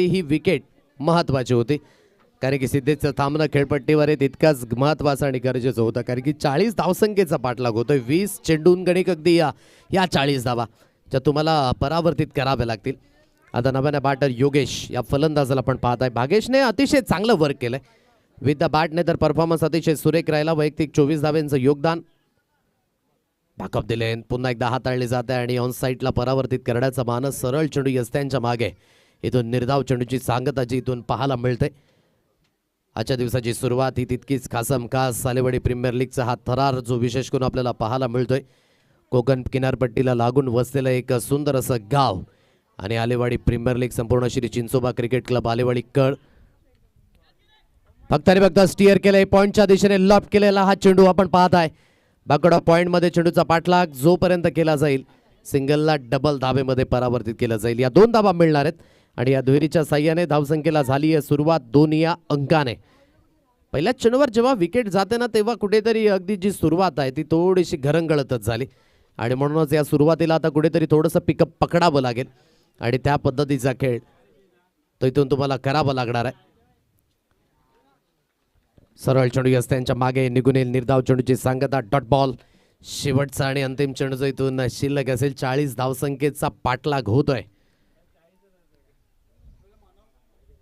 ही wicket महत्त्वाची होती, कारण की सिद्धेशचं थांबणं खेळपट्टीवर आहे तितकाच महत्त्वाचं आणि गरजेचं होतं, कारण की 40 धावसंख्येचा पाठलाग होतोय. 20 चेंडून गणिक अगदी या 40 धावा ज्या तुम्हाला परावर्तित कराव्या लागतील. आता नव्याने बॅटर योगेश या फलंदाजाला पण पाहत आहे. भागेशने अतिशय चांगलं वर्क केलंय विथ द बॅटने, तर परफॉर्मन्स अतिशय सुरेख राहिला. वैयक्तिक 24 धाव्यांचं योगदान. बॅकअप दिले, पुन्हा एकदा हाताळले जाते आणि ऑन साईडला परावर्तित करण्याचा मानस. सरळ चेंडू यस्त्यांच्या मागे, इथून निर्धाव चेंडूची सांगताची इथून पाहायला मिळते. आजच्या दिवसाची सुरुवात ही तितकीच खासमखास. सालेवाडी प्रीमियर लीगचा हा थरार जो विशेष करून आपल्याला पाहायला मिळतोय. कोकण किनारपट्टीला लागून वसलेलं एक सुंदर असं गाव आणि आलेवाडी प्रीमियर लीग संपूर्ण श्री चिंचोबा क्रिकेट क्लब आलेवाडी कळ. फक्त आणि फक्त स्टिअर केलंय पॉइंटच्या दिशेने, लॉफ्ट केलेला हा चेंडू आपण पाहत आहे. बाकडा पॉइंट मध्ये चेंडूचा पाठलाग जोपर्यंत केला जाईल सिंगलला डबल धाबेमध्ये परावर्तित केला जाईल. या 2 धाबा मिळणार आहेत आणि या दुहेरीच्या साह्याने धावसंख्येला झाली आहे सुरुवात 2 या अंकाने. पहिल्या चेंडूवर जेव्हा विकेट जाते ना तेव्हा कुठेतरी अगदी जी सुरुवात आहे ती थोडीशी घरंगळतच झाली आणि म्हणूनच या सुरुवातीला आता कुठेतरी थोडंसं पिकअप पकडावं लागेल आणि त्या पद्धतीचा खेळ तो इथून तुम्हाला करावा लागणार आहे. सरळ चेंडू यस्त्यांच्या मागे निघून येईल. निर्धाव चेंडूची सांगता, डॉट बॉल. शेवटचा आणि अंतिम चेंडू इथून शिल्लक असेल. 40 धावसंख्येचा पाठलाग होतोय.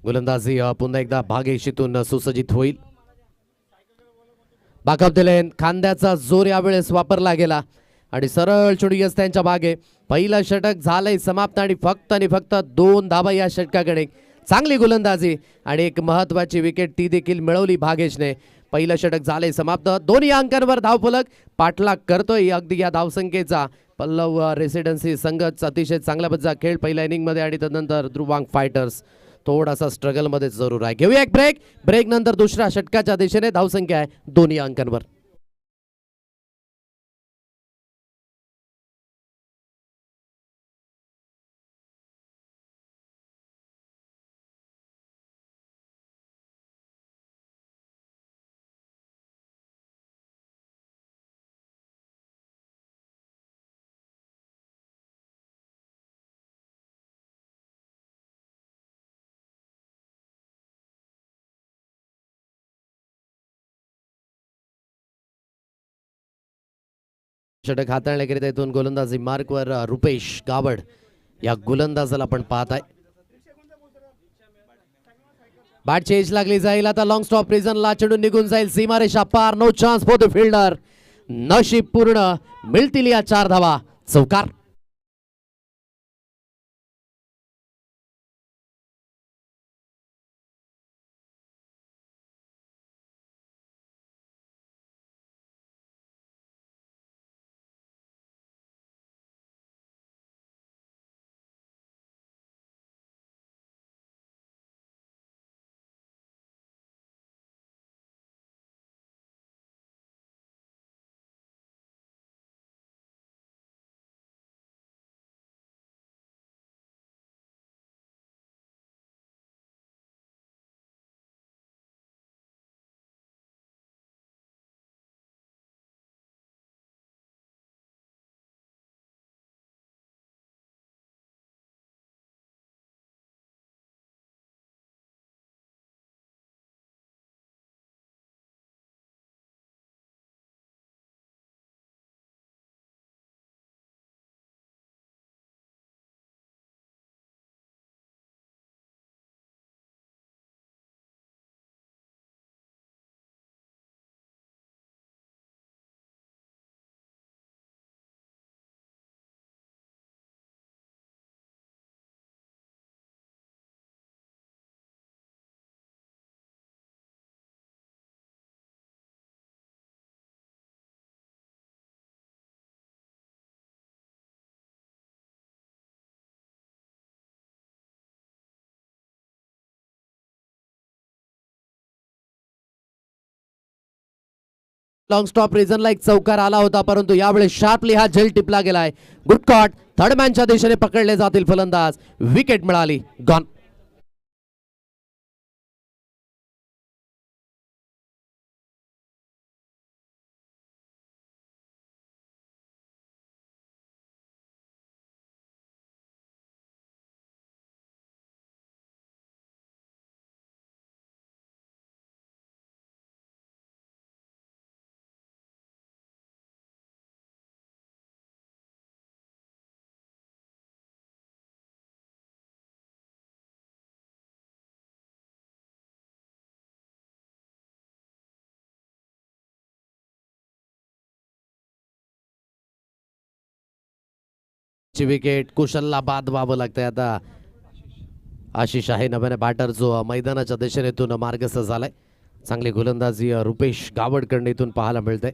गोलंदाजी पुन्हा एकदा भागेशीतून सुसज्जित होईल. बाकअप दिले, खांद्याचा जोर यावेळेस वापरला गेला आणि सरळ चेंडू यस्त्यांच्या मागे. पहिलं षटक झालंय समाप्त आणि फक्त 2 धाबा या षटकाकडे. चांगली गोलंदाजी आणि एक महत्वाची विकेट ती देखील मिळवली भागेशने. पहिलं षटक झाले समाप्त. दोन्ही अंकांवर धावफलक पाठलाग करतोय अगदी या धावसंख्येचा. पल्लव रेसिडेन्सी संघच अतिशय चांगल्या पद्धतीचा खेळ पहिल्या इनिंगमध्ये आणि त्यानंतर ध्रुवांग फायटर्स थोडासा स्ट्रगलमध्ये जरूर आहे. घेऊया एक ब्रेक नंतर दुसऱ्या षटकाच्या दिशेने धावसंख्या आहे 2 अंकांवर. षटक हाताळण्याकरिता इथून गोलंदाजी मार्कवर रुपेश गावड या गोलंदाजाला आपण पाहत आहे. बॅट चेंज लागली जाईल आता. लॉंग स्टॉप रिझनला चेंडू निघून जाईल सीमारेषा पार. No chance for the fielder. नशीब पूर्ण, मिळतील या 4 धावा. चौकार. लॉंग स्टॉप रिझनला एक चौकार आला होता परंतु यावेळेस शार्पली हा झेल टिपला गेलाय. Good cot. थर्ड मॅनच्या दिशेने पकडले जातील फलंदाज. विकेट मिळाली. गॉन. ची विकेट कुशलला बाद व्हावं लागतंय आता. आशिष आहे नव्याने बॅटर जो मैदानाच्या दिशेनेतून मार्गस्थ झालाय. चांगली गोलंदाजी रुपेश गावडकडून इथून पाहायला मिळते.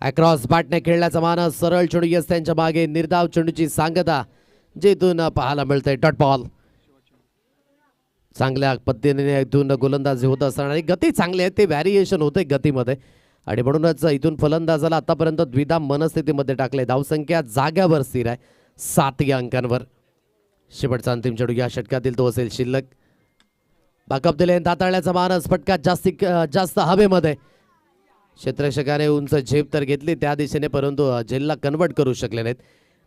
अक्रॉस बॅटने खेळण्याचा मानस सरळ चेंडू यस त्यांच्या मागे निर्धाव चेंडूची सांगता जिथून पाहायला मिळते. डॉट बॉल चांगल्या पद्धतीने इथून गोलंदाजी होत असताना आणि गती चांगली आहे. ते व्हॅरिएशन होते गतीमध्ये आणि म्हणूनच इथून फलंदाजाला आतापर्यंत द्विधा मनस्थितीमध्ये टाकले. धावसंख्या जाग्यावर स्थिर आहे 7 या अंकांवर. शेवटचा अंतिम चेंडू या षटकातील तो असेल शिल्लक. बाकअप दिले दाताळण्याचा मानस फटका जास्त हवेमध्ये. क्षेत्ररक्षकाने उंच झेप तर घेतली त्या दिशेने परंतु झेलला कन्वर्ट करू शकले नाहीत.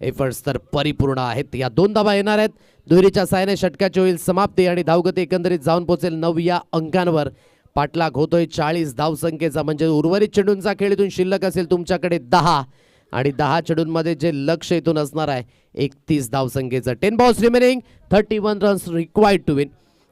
एफर्ट्स तर परिपूर्ण आहेत. या 2 धावा येणार आहेत. दुहेरीच्या साहाय्याने षटकाची होईल समाप्ती आणि धावगती एकंदरीत जाऊन पोहोचेल 9 या अंकांवर. पाठलाग होतोय 40 धावसंख्येचा म्हणजे उर्वरित चेंडूंचा खेळ इथून शिल्लक असेल तुमच्याकडे 10 आणि 10 चेंडूंमध्ये जे लक्ष इथून असणार आहे 31 धावसंख्येचं. 10 balls remaining 31 runs required to win.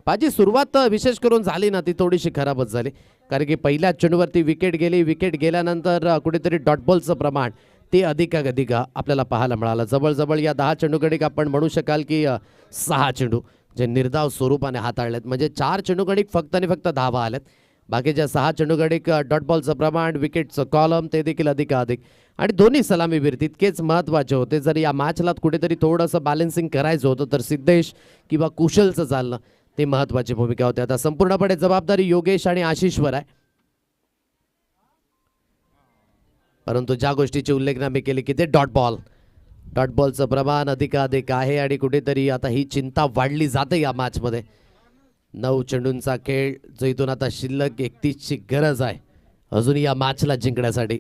माझी सुरुवात विशेष करून झाली ना ती थोडीशी खराबच झाली कारण की पहिल्या चेंडूवरती विकेट गेली. विकेट गेल्यानंतर कुठेतरी डॉट बॉलचं प्रमाण ते अधिक आपल्याला पाहायला मिळालं. जवळजवळ या 10 चेंडूगणिक आपण म्हणू शकाल की 6 चेंडू जे निर्धाव स्वरूपाने हाताळलेत म्हणजे 4 चेंडूगणिक फक्त आणि फक्त धावा आल्यात. बाकीच्या 6 चेंडूगणिक डॉट बॉलचं प्रमाण विकेटचं कॉलम ते देखील अधिक आणि दोन्ही सलामीवीर तितकेच महत्त्वाचे होते. जर या मॅचला कुठेतरी थोडंसं बॅलन्सिंग करायचं होतं तर सिद्धेश किंवा कुशलचं चालणं ते महत्त्वाची भूमिका होती. आता संपूर्णपणे जबाबदारी योगेश आणि आशिषवर आहे. परंतु ज्या गोष्टीची उल्लेख मी केली की ते डॉट बॉलचं प्रमाण अधिक आहे आणि कुठेतरी आता ही चिंता वाढली जाते या मॅचमध्ये. 9 चेंडूंचा खेळ जो इथून आता शिल्लक 31ची गरज आहे अजून या मॅचला जिंकण्यासाठी.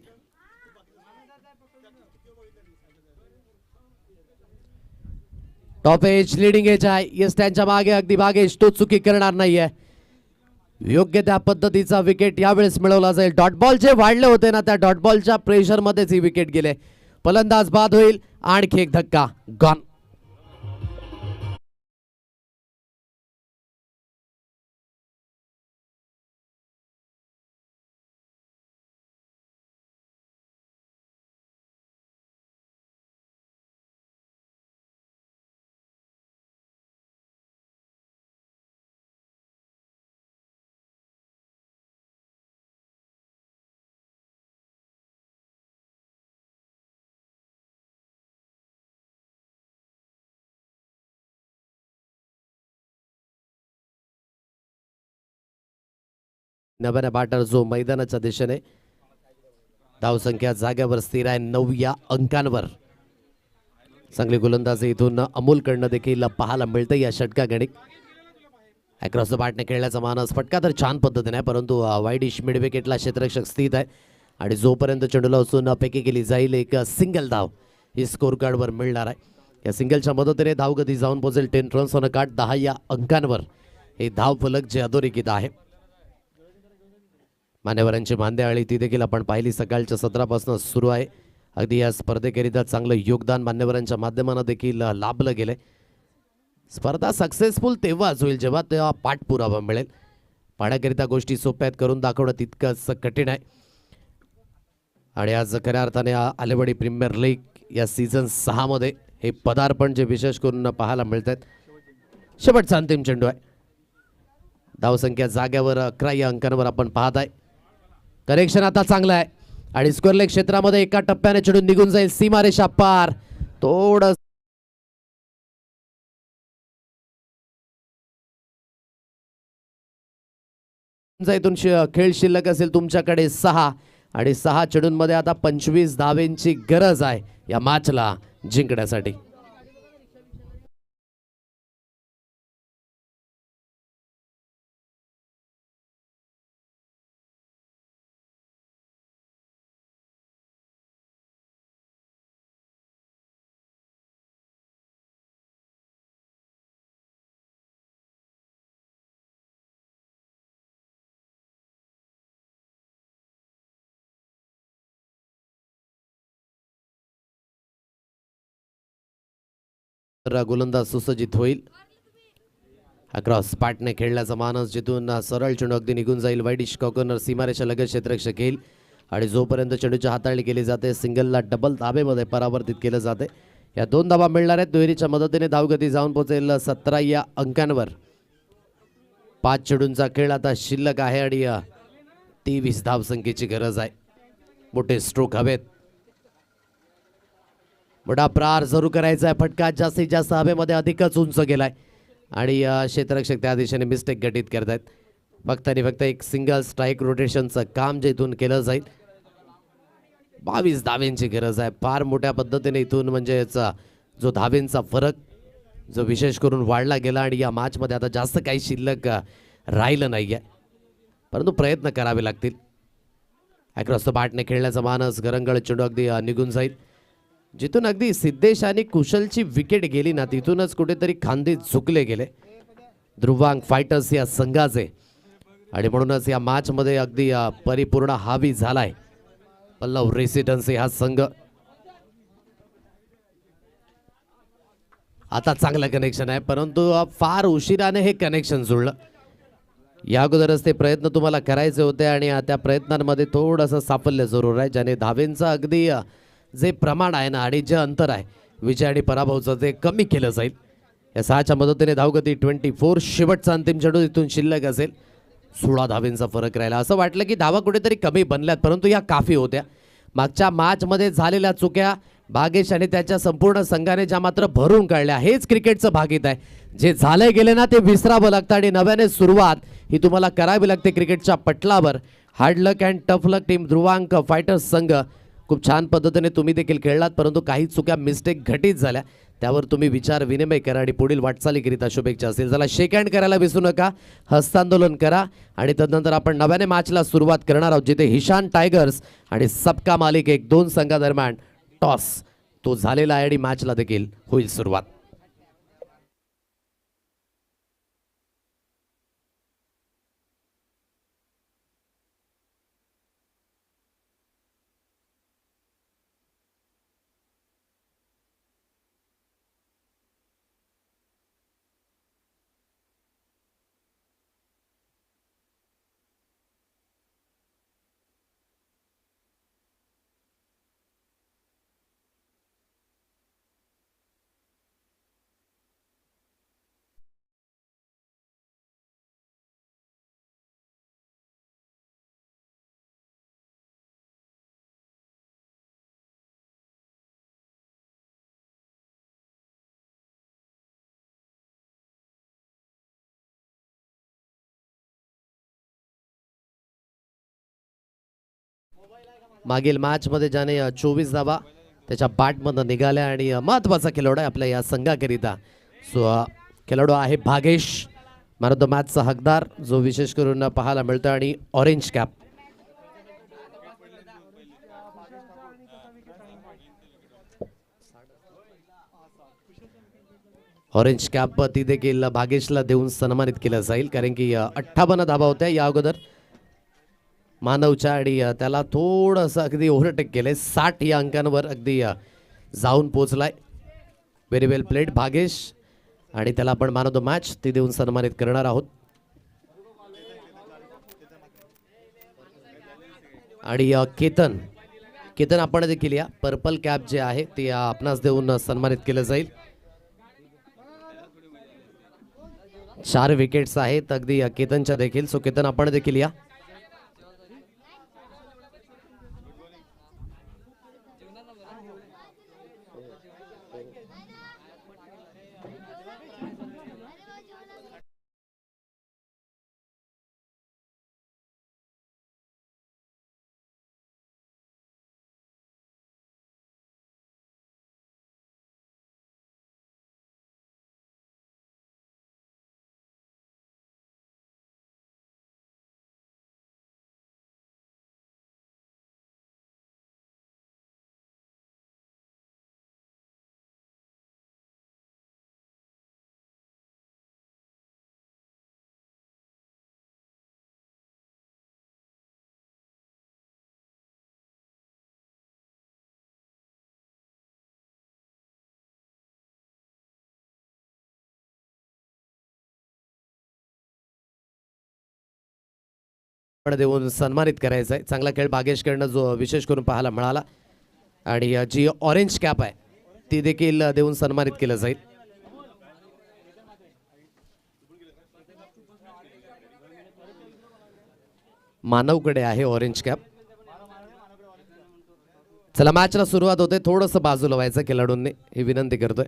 टॉप एज लिडिंग एज आहे. येस त्यांच्या मागे अगदी भागेश तो चुकी करणार नाहीये. योग्य त्या पद्धतीचा विकेट यावेळेस मिळवला जाईल. डॉट बॉल जे वाढले होते ना त्या डॉट बॉलच्या प्रेशरमध्येच ही विकेट गेले. फलंदाज बाद होईल. आणखी एक धक्का गॉन. नव्याने बॅटर जो मैदानाच्या दिशेने धावसंख्या जाग्यावर स्थिर आहे 9 या अंकांवर. चांगली गोलंदाजी इथून अमोलकडनं देखील पाहायला मिळते या षटकागणिक. अक्रॉस द बॅटने खेळण्याचा मानस फटका तर छान पद्धतीने आहे परंतु वाईडिश मिड विकेटला क्षेत्ररक्षक स्थित आहे आणि जोपर्यंत चेंडूला उचलून फेकी केली जाईल एक सिंगल धाव ही स्कोर कार्डवर मिळणार आहे. या सिंगलच्या मदतीने धावगती जाऊन पोहोचेल 10 रन्स ऑन अ कार्ड 10 या अंकांवर. हे धाव फलक जे अधोरेखित आहे. मान्यवरांची मांदेआळी ती देखील आपण पाहिली सकाळच्या सत्रापासून सुरू आहे. अगदी या स्पर्धेकरिता चांगलं योगदान मान्यवरांच्या माध्यमानं देखील लाभलं गेले. स्पर्धा सक्सेसफुल तेव्हाच होईल जेव्हा तेव्हा पाठपुरावा मिळेल. पाहण्याकरिता गोष्टी सोप्यात करून दाखवणं तितकंच कठीण आहे आणि आज खऱ्या अर्थाने आलेवाडी प्रीमियर लीग या सीझन 6 मध्ये हे पदार्पण जे विशेष करून पाहायला मिळतात. शेवटचा अंतिम चेंडू आहे. धावसंख्या जाग्यावर 11 या अंकांवर आपण पाहत आहे. कनेक्शन आता चांगलं आहे आणि स्क्वेअर क्षेत्रामध्ये एका टप्प्याने चेंडू निघून जाईल सीमारेषा पार. थोडं इथून खेळ शिल्लक असेल तुमच्याकडे 6 आणि 6 चेंडूंमध्ये आता 25 धावेंची गरज आहे या मॅचला जिंकण्यासाठी. गोलंदाज सुसज्जित होईल. अक्रॉस बॅटने खेळण्याचा मानस जिथून सरळ चेंडू अगदी निघून जाईल. वाईडिश कॉर्नर सीमारेषा लगत क्षेत्ररक्षक घेईल आणि जोपर्यंत चेंडूची हाताळणी केली जाते सिंगलला डबल धाबेमध्ये परावर्तित केलं जाते. या 2 धावा मिळणार आहेत. दुहेरीच्या मदतीने धावगती जाऊन पोहोचेल 17 या अंकांवर. 5 चेंडूंचा खेळ आता शिल्लक आहे आणि 23 धावसंख्येची गरज आहे. मोठे स्ट्रोक हवेत. मोठा प्रहार जरूर करायचा आहे. फटका जास्तीत जास्त हवेमध्ये अधिकच उंच गेलाय आणि क्षेत्ररक्षक त्या दिशेने मिस्टेक घटित करतायत. फक्त आणि फक्त एक सिंगल स्ट्राईक रोटेशनचं काम जे इथून केलं जाईल. 22 धावेंची गरज आहे. फार मोठ्या पद्धतीने इथून म्हणजे याचा जो धावेंचा फरक जो विशेष करून वाढला गेला आणि या मॅचमध्ये आता जास्त काही शिल्लक राहिलं नाही आहे, परंतु प्रयत्न करावे लागतील. ॲक्रॉस द बॅटने खेळण्याचा मानस. गरंगळ चेंडू अगदी निघून जाईल. जिथून अगदी सिद्धेश आणि कुशलची विकेट गेली ना तिथूनच कुठेतरी खांदे झुकले गेले ध्रुवांग फायटर्स या संघाचे आणि म्हणूनच या मॅचमध्ये अगदी परिपूर्ण हावी झालाय पल्लव रेसिडेन्सी हा संघ. आता चांगलं कनेक्शन आहे परंतु फार उशिराने हे कनेक्शन जुळलं. या अगोदरच ते प्रयत्न तुम्हाला करायचे होते आणि त्या प्रयत्नांमध्ये थोडंसं साफल्य जरूर आहे, ज्याने धावेंचं अगदी जे प्रमाण आहे ना आणि जे अंतर आहे विजय आणि पराभवचं ते कमी केलं जाईल. या 6च्या मदतीने धावगती 24. शेवटचा अंतिम चेंडू इथून शिल्लक असेल. 16 धावेंचा फरक राहिला. असं वाटलं की धावा कुठेतरी कमी बनल्यात परंतु या काफी होत्या. मागच्या मॅचमध्ये झालेल्या चुक्या भागेश आणि त्याच्या संपूर्ण संघाने ज्या मात्र भरून काढल्या. हेच क्रिकेटचं भागीत आहे. जे झालंय गेले ना ते विसरावं लागतं आणि नव्याने सुरुवात ही तुम्हाला करावी लागते क्रिकेटच्या पटलावर. Hard luck and tough luck team Dhruvank fighters संघ. खूप छान पद्धतीने तुम्ही देखील खेळलात परंतु काही चुक्या मिस्टेक घटित झाल्या. त्यावर तुम्ही विचार विनिमय करा आणि पुढील वाटचालीकरिता शुभेच्छा असेल. चला शेक हँड करायला विसरू नका. हस्तांदोलन करा आणि तदनंतर आपण नव्याने मॅचला सुरुवात करणार आहोत जिथे हिशान टायगर्स आणि सबका मालिक 1-2 संघादरम्यान टॉस तो झालेला आहे आणि मॅचला देखील होईल सुरुवात. मागील मॅचमध्ये ज्याने 24 धावा त्याच्या बॅटमधून निघाल्या आणि महत्त्वाचा खेळाडू आहे आपल्या या संघाकरिता. सो खेळाडू आहे भागेश, मॅन ऑफ द मॅचचा हकदार जो विशेष करून पाहायला मिळतो आणि ऑरेंज कॅप. ऑरेंज कॅप ती देखील भागेशला देऊन सन्मानित केलं जाईल कारण की 58 धावा होत्या या अगोदर मानवच्या आणि त्याला थोडंसं अगदी ओव्हरटेक केलंय. 60 या अंकांवर अगदी जाऊन पोचलाय. व्हेरी वेल प्लेड भागेश आणि त्याला आपण मॅन ऑफ द मॅच ती देऊन सन्मानित करणार आहोत. आणि केतन आपण देखील या पर्पल कॅप जे आहे ते आपणास देऊन सन्मानित केलं जाईल. 4 विकेट्स आहेत अगदी केतनच्या देखील. सो केतन आपण देखील या. देऊन सन्मानित करायचं आहे. चांगला खेळ भागेशकडनं जो विशेष करून पाहायला मिळाला आणि जी ऑरेंज कॅप आहे ती देखील देऊन सन्मानित केलं जाईल. मानवकडे आहे ऑरेंज कॅप. चला मॅचला सुरुवात होते. थोडंसं बाजूला व्हायचं खेळाडूंनी, ही विनंती करतोय.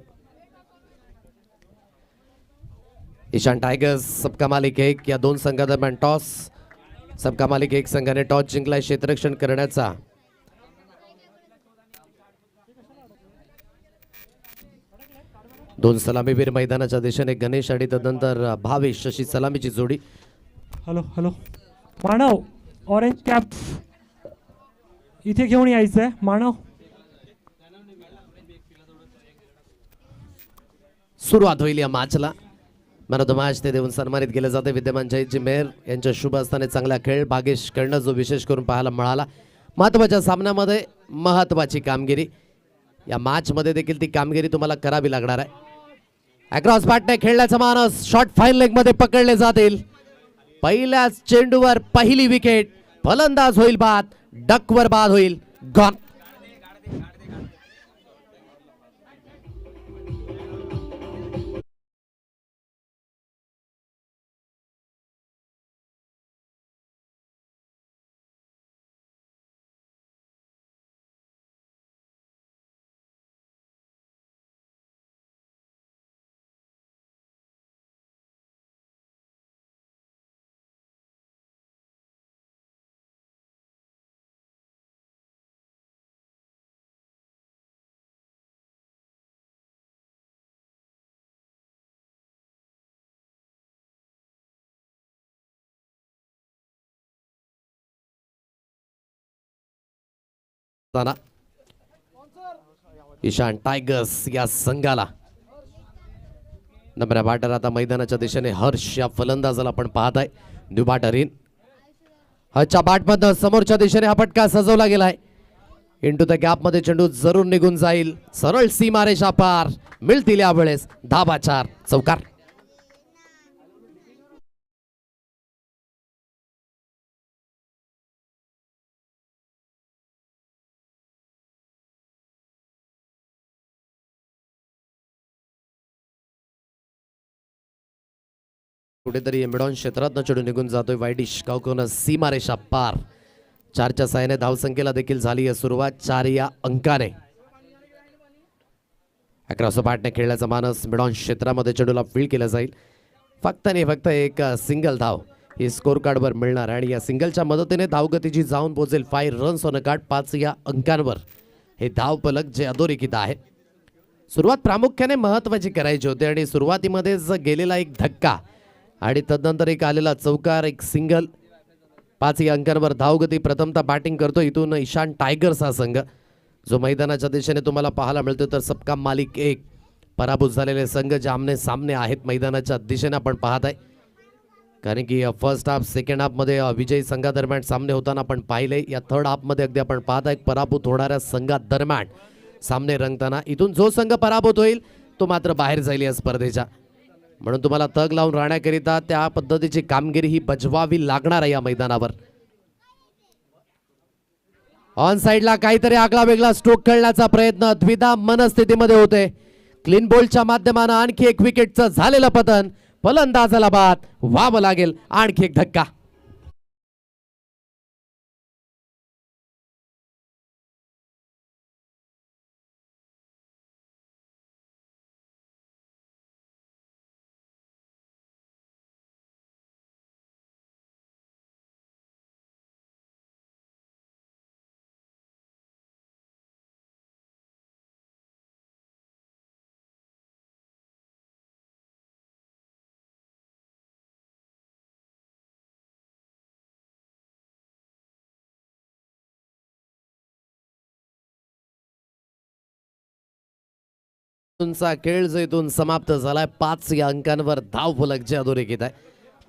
ईशान टायगर्स सबका मालिक एक या दोन संघादरम्यान टॉस. सबका मालिक एक संघाने टॉस जिंकलाय क्षेत्ररक्षण करण्याचा. दोन सलामीवीर मैदानाच्या दिशेने गणेश आणि तदनंतर भावेश अशी सलामीची जोडी. हॅलो हॅलो मानव, ऑरेंज कॅप इथे घेऊन यायचंय मानव. सुरुवात होईल या मॅचला. मॅन ऑफ द मॅच ते देऊन सन्मानित केले जाते विद्यमान जयजी मेहर यांच्या शुभ असताना चांगला खेळ भागेश कर्ण जो विशेष करून पाहायला मिळाला. महत्त्वाच्या सामन्यामध्ये महत्त्वाची कामगिरी. या मॅचमध्ये देखील ती कामगिरी तुम्हाला करावी लागणार आहे. अक्रॉस बॅटने खेळण्याचा मानस. शॉट फाईन लेग मध्ये पकडले जातील. पहिल्याच चेंडूवर पहिली विकेट. फलंदाज होईल बाद. डकवर बाद होईल. गॉन. ईशान टायगर्स या संघाला नंबर बॅटर आता मैदानाच्या दिशेने हर्ष या फलंदाजाला आपण पाहत आहे. New batter in. हर्षच्या बॅटमधनं समोरच्या दिशेने हा फटका सजवला गेलाय. इंटू द गॅप मध्ये चेंडू जरूर निघून जाईल. सरळ सीमारेषा पार. मिळतील यावेळेस धाबा 4 चौकार. कुठेतरी मिडॉन क्षेत्रात चेंडू निघून जातोय. वाईडिश काउकोन सीमारेषा पार. 4च्या साहाय्याने धावसंख्येला देखील झाली आहे सुरुवात 4 या अंकाने. अक्रॉस बॅटने खेळण्याचा मानस. मिडॉन क्षेत्रामध्ये चेंडूला फील्ड केला जाईल. फक्त आणि फक्त एक सिंगल धाव ही स्कोर कार्डवर मिळणार आणि या सिंगलच्या मदतीने धावगतीची जाऊन पोहोचेल 5 रन्स ऑन अ कार्ड. 5 या अंकांवर हे धाव फलक जे अधोरेखित आहे. सुरुवात प्रामुख्याने महत्त्वाची करायची होती आणि सुरुवातीमध्येच गेलेला एक धक्का आणि तदनंतर एक आलेला चौकार, एक सिंगल. 5 या अंकांवर धावगती प्रथमतः बॅटिंग करतो इथून ईशान टायगर्स हा संघ जो मैदानाच्या दिशेने तुम्हाला पाहायला मिळतो. तर सबका मालिक एक पराभूत झालेले संघ जे आमने सामने आहेत मैदानाच्या दिशेने आपण पाहत आहे. कारण की फर्स्ट हाफ सेकंड हाफमध्ये विजयी संघादरम्यान सामने होताना आपण पाहिले. या थर्ड हाफमध्ये अगदी आपण पाहत आहे पराभूत होणाऱ्या संघादरम्यान सामने रंगताना. इथून जो संघ पराभूत होईल तो मात्र बाहेर जाईल या स्पर्धेच्या. म्हणून तुम्हाला तग लावून राहण्याकरिता त्या पद्धतीची कामगिरी ही बजवावी लागणार आहे या मैदानावर. ऑन साइडला काहीतरी आगळा वेगळा स्ट्रोक खेळण्याचा प्रयत्न द्विधा मनस्थितीमध्ये होते. क्लीन बोल्डच्या माध्यमाने आणखी एक विकेटचं झालेलं पतन. फलंदाजाला बाद व्हावं लागेल. आणखी एक धक्का. तुमचा खेळ जो इथून समाप्त झालाय 5 या अंकांवर धाव फलक जे अधोरेखित आहे.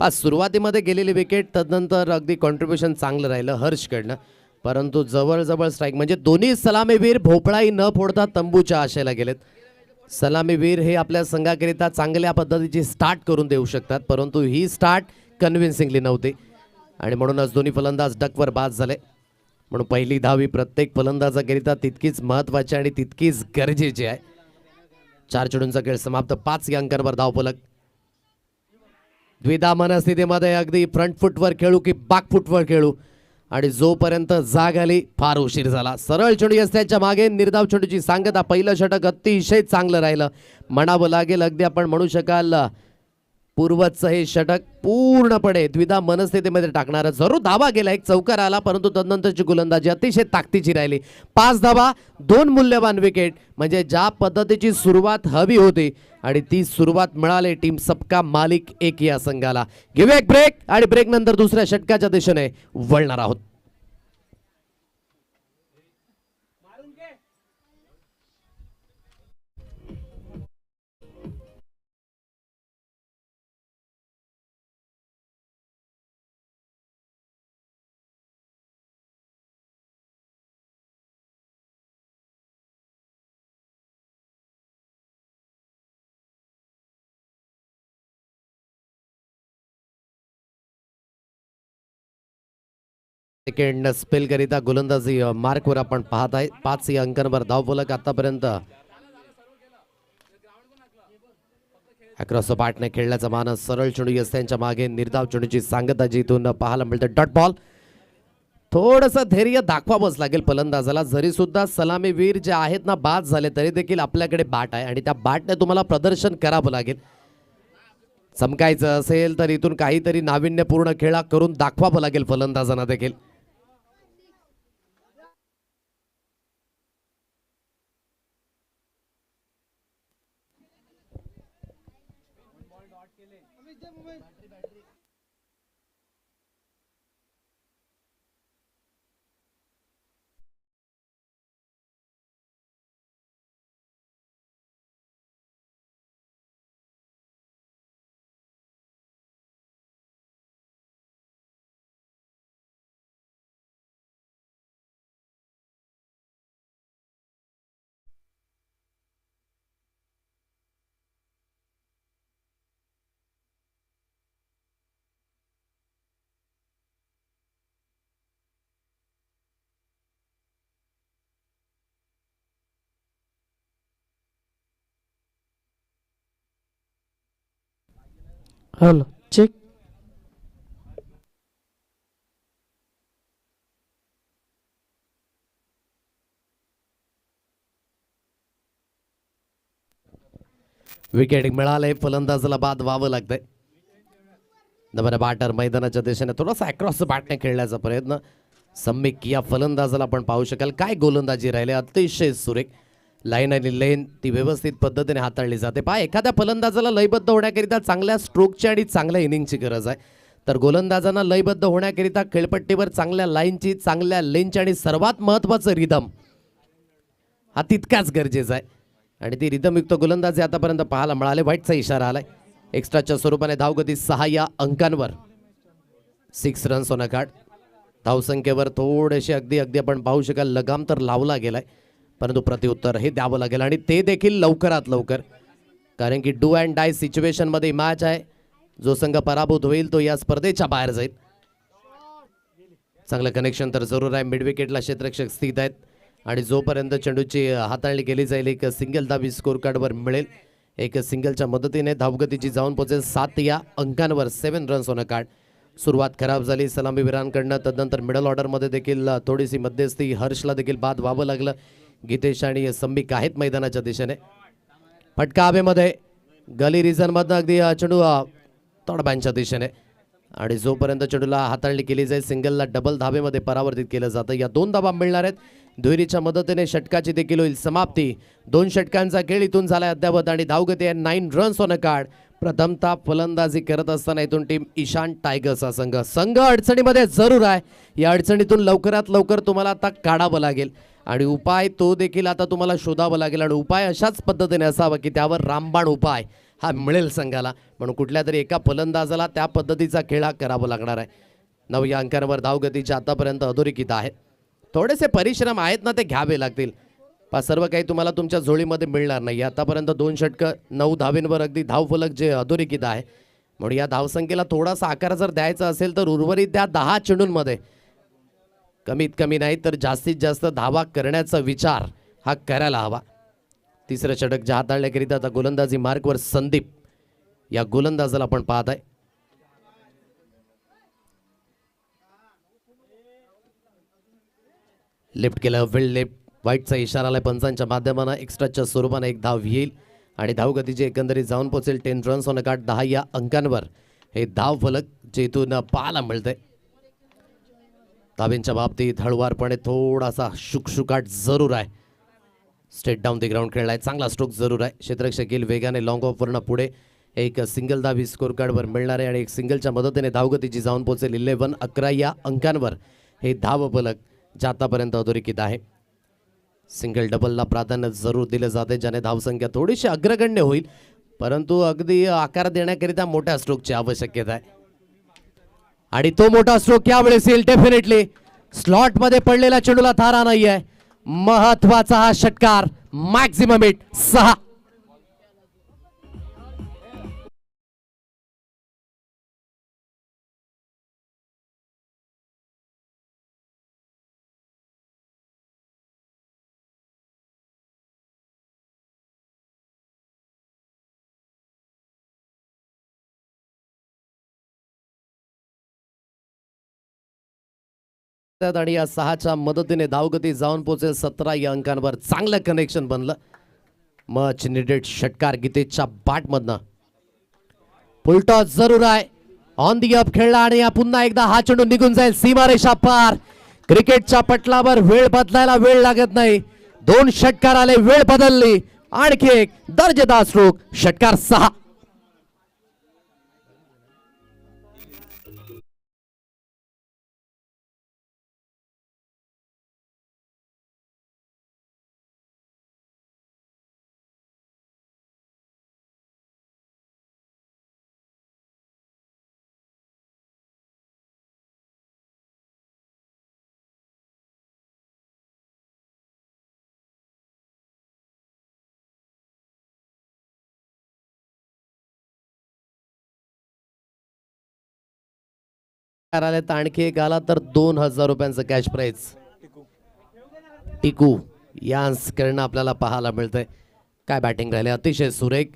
5 सुरुवातीमध्ये गेलेली विकेट तदनंतर अगदी कॉन्ट्रीब्युशन चांगलं राहिलं हर्षकडनं. परंतु जवळ स्ट्राईक म्हणजे दोन्ही सलामीवीर भोपळाही न फोडता तंबूच्या आशेला गेलेत. सलामीवीर हे आपल्या संघाकरिता चांगल्या पद्धतीची स्टार्ट करून देऊ शकतात परंतु ही स्टार्ट कन्व्हिन्सिंगली नव्हती आणि म्हणूनच दोन्ही फलंदाज डकवर बाद झाले. म्हणून पहिली धाव ही प्रत्येक फलंदाजाकरिता तितकीच महत्त्वाची आणि तितकीच गरजेची आहे. 4 चेंडूंचा खेळ समाप्त. 5 या अंकांवर धावफलक. द्विधा मनस्थितीमध्ये अगदी फ्रंट फुटवर खेळू की बॅक फुटवर खेळू आणि जोपर्यंत जाग आली फार उशीर झाला. सरळ चेंडू असल्याच्या मागे निर्धाव चेंडूची सांगता. पहिलं षटक अतिशय चांगलं राहिलं म्हणावं लागेल. अगदी आपण म्हणू शकाल पूर्वचं हे षटक पूर्णपणे द्विधा मनस्थितीमध्ये टाकणारं. जरूर धावा गेला, एक चौकार आला, परंतु तदनंतरची गोलंदाजी अतिशय ताकदीची राहिली. 5 धावा 2 मूल्यवान विकेट. म्हणजे ज्या पद्धतीची सुरुवात हवी होती आणि ती सुरुवात मिळाली टीम सबका मालिक एक या संघाला. घेऊया एक ब्रेक आणि ब्रेक नंतर दुसऱ्या षटकाच्या दिशेने वळणार आहोत. सेकंड स्पेल करिता गोलंदाजी मार्कवर आपण पाहत आहे. 5 या अंकांवर धावफलक. आतापर्यंत अक्रॉस बॅटने खेळण्याचा मानस. सरळ चेंडू त्यांच्या मागे निर्धाव चेंडूची सांगता जिथून पाहायला मिळते. Dot ball. थोडंसं धैर्य दाखवावंच लागेल फलंदाजाला. जरी सुद्धा सलामीवीर जे आहेत ना बाद झाले तरी देखील आपल्याकडे बॅट आहे आणि त्या बॅटने तुम्हाला प्रदर्शन करावं लागेल. चमकायचं असेल तर इथून काहीतरी नाविन्यपूर्ण खेळा करून दाखवावं लागेल फलंदाजांना देखील. Hello check. विकेट मिळाले. फलंदाजाला बाद व्हावं लागतंय. नंबर बॅटर मैदानाच्या दिशेने थोडासा अक्रॉस बॅटने खेळण्याचा प्रयत्न. सम्यक या फलंदाजाला आपण पाहू शकाल. काय गोलंदाजी राहिले, अतिशय सुरेख. लाईन आणि लेन ती व्यवस्थित पद्धतीने हाताळली जाते. पहा, एखाद्या फलंदाजाला लयबद्ध होण्याकरिता चांगल्या स्ट्रोकची आणि चांगल्या इनिंगची गरज आहे. तर गोलंदाजांना लयबद्ध होण्याकरिता खेळपट्टीवर चांगल्या लाईनची, चांगल्या लेनची आणि सर्वात महत्त्वाचं रिदम हा तितकाच गरजेचा आहे. आणि ती रिदमयुक्त गोलंदाजी आतापर्यंत पाहायला मिळाले. व्हाईटचा इशारा आलाय. एक्स्ट्राच्या स्वरूपाने धावगती 6 या अंकांवर. 6 रन्स ऑन अ कार्ड. धावसंख्येवर थोडेसे अगदी आपण पाहू शकाल लगाम तर लावला गेलाय, परंतु प्रत्युत्तर हे द्यावं लागेल आणि ते देखील लवकरात लवकर. कारण की डू अँड डाय सिच्युएशनमध्ये मॅच आहे. जो संघ पराभूत होईल तो या स्पर्धेच्या बाहेर जाईल. चांगलं कनेक्शन तर जरूर आहे. मिड विकेटला क्षेत्ररक्षक स्थित आहेत आणि जोपर्यंत चेंडूची हाताळणी केली जाईल एक सिंगल धाव स्कोर कार्डवर मिळेल. एक सिंगलच्या मदतीने धावगतीची जाऊन पोहोचेल 7 या अंकांवर. 7 रन्स ऑन अ कार्ड. सुरुवात खराब झाली सलामीवीरांकडनं. तदनंतर मिडल ऑर्डरमध्ये देखील थोडीशी मध्यस्थी. हर्षला देखील बाद व्हावं लागलं. गीतेश आणि सम्मिक आहेत मैदानाच्या दिशेने. फटका हवेमध्ये गली रिझनमधनं अगदी चेंडू तडब्यांच्या दिशेने आणि जोपर्यंत चेंडूला हाताळणी केली जाईल सिंगलला डबल धावेमध्ये परावर्तित केलं जातं. या 2 धावा मिळणार आहेत. दुहेरीच्या मदतीने षटकाची देखील होईल समाप्ती. 2 षटकांचा खेळ इथून झालाय अद्यावत आणि धावगती आहे 9 रन्स ऑन अ कार्ड. प्रथमतः फलंदाजी करत असताना इथून टीम ईशान टायगर्सचा संघ अडचणीमध्ये जरूर आहे. या अडचणीतून लवकरात लवकर तुम्हाला आता काढावं लागेल आणि उपाय तो देखील आता तुम्हाला शोधावा लागेल आणि उपाय अशाच पद्धतीने असावा की त्यावर रामबाण उपाय हा मिळेल संघाला. म्हणून कुठल्या तरी एका फलंदाजाला त्या पद्धतीचा खेळ हा करावा लागणार आहे. 9 या अंकांवर धावगतीच्या आतापर्यंत अधोरेखित आहे. थोडेसे परिश्रम आहेत ना ते घ्यावे लागतील. सर्व काही तुम्हाला तुमच्या झोळीमध्ये मिळणार नाही. आतापर्यंत 2 षटकं 9 धावेंवर अगदी धावफलक जे अधोरेखित आहे. म्हणून या धावसंख्येला थोडासा आकार जर द्यायचा असेल तर उर्वरित त्या 10 चेंडूंमध्ये कमीत कमी नाही तर जास्तीत जास्त धावा करण्याचा विचार हा करायला हवा. तिसरं षटक जे हाताळण्याकरिता आता गोलंदाजी मार्कवर संदीप या गोलंदाजाला आपण पाहत आहे. लेफ्ट केलं, वेल लेफ्ट, वाईटचा इशारा आलाय पंचांच्या माध्यमानं. एक्स्ट्राच्या स्वरूपाने एक धाव येईल आणि धावगतीची एकंदरीत जाऊन पोहोचेल 10 रन्स ऑन कार्ड. 10 या अंकांवर हे धाव फलक जे इथून पाहायला मिळतंय. धाबींच्या बाबतीत हळुवारपणे थोडासा शुकशुकाट जरूर आहे. स्ट्रेट डाऊन द ग्राउंड खेळलाय, चांगला स्ट्रोक जरूर आहे. क्षेत्ररक्षक येईल वेगाने लॉंग ऑफ वरनं पुढे. एक सिंगल धाव ही स्कोर कार्डवर मिळणार आहे आणि एक सिंगलच्या मदतीने धावगतीची जाऊन पोहोचेल 11 या अंकांवर हे धाव फलक जे आतापर्यंत अधोरेखित आहे. सिंगल डबलला प्राधान्य जरूर दिलं जाते ज्याने धावसंख्या थोडीशी अग्रगण्य होईल, परंतु अगदी आकार देण्याकरिता मोठ्या स्ट्रोकची आवश्यकता आहे आणि तो मोठा स्ट्रोक यावेळेस येईल डेफिनेटली. स्लॉट मध्ये पडलेला चेंडूला थारा नाहीये. महत्वाचा हा षटकार. Maximum hit 6. आणि या 6च्या मदतीने धावगती जाऊन पोहोचेल 17 या अंकांवर. चांगलं कनेक्शन बनलं. मच निडेड षटकार गीतेशच्या बॅटमधनं. फुलटॉस जरूर आहे. ऑन दी अप खेळला आणि पुन्हा एकदा हा चेंडू निघून जाईल सीमारेषा पार. क्रिकेटच्या पटलावर वेळ बदलायला वेळ लागत नाही. 2 षटकार आले, वेळ बदलली. आणखी एक दर्जेदार स्ट्रोक. षटकार 6. आले तर आणखी एक आला तर 2000 रुपयांचं कॅश प्राइज. टिकू यांस करणं आपल्याला पाहायला मिळतंय. काय बॅटिंग राहिले, अतिशय सुरेख.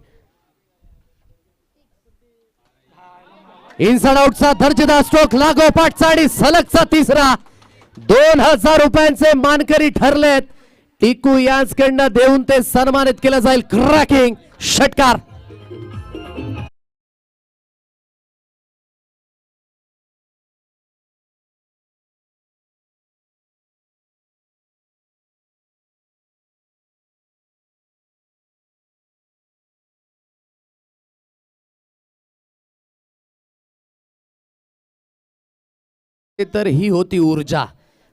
इनसाइड आउटचा दर्जेदार स्ट्रोक लागोपाठचा आणि सलगचा तिसरा. 2000 रुपयांचे मानकरी ठरलेत. टिकू यांस कडनं देऊन ते सन्मानित केलं जाईल. क्रॅकिंग षटकार. तर ही होती ऊर्जा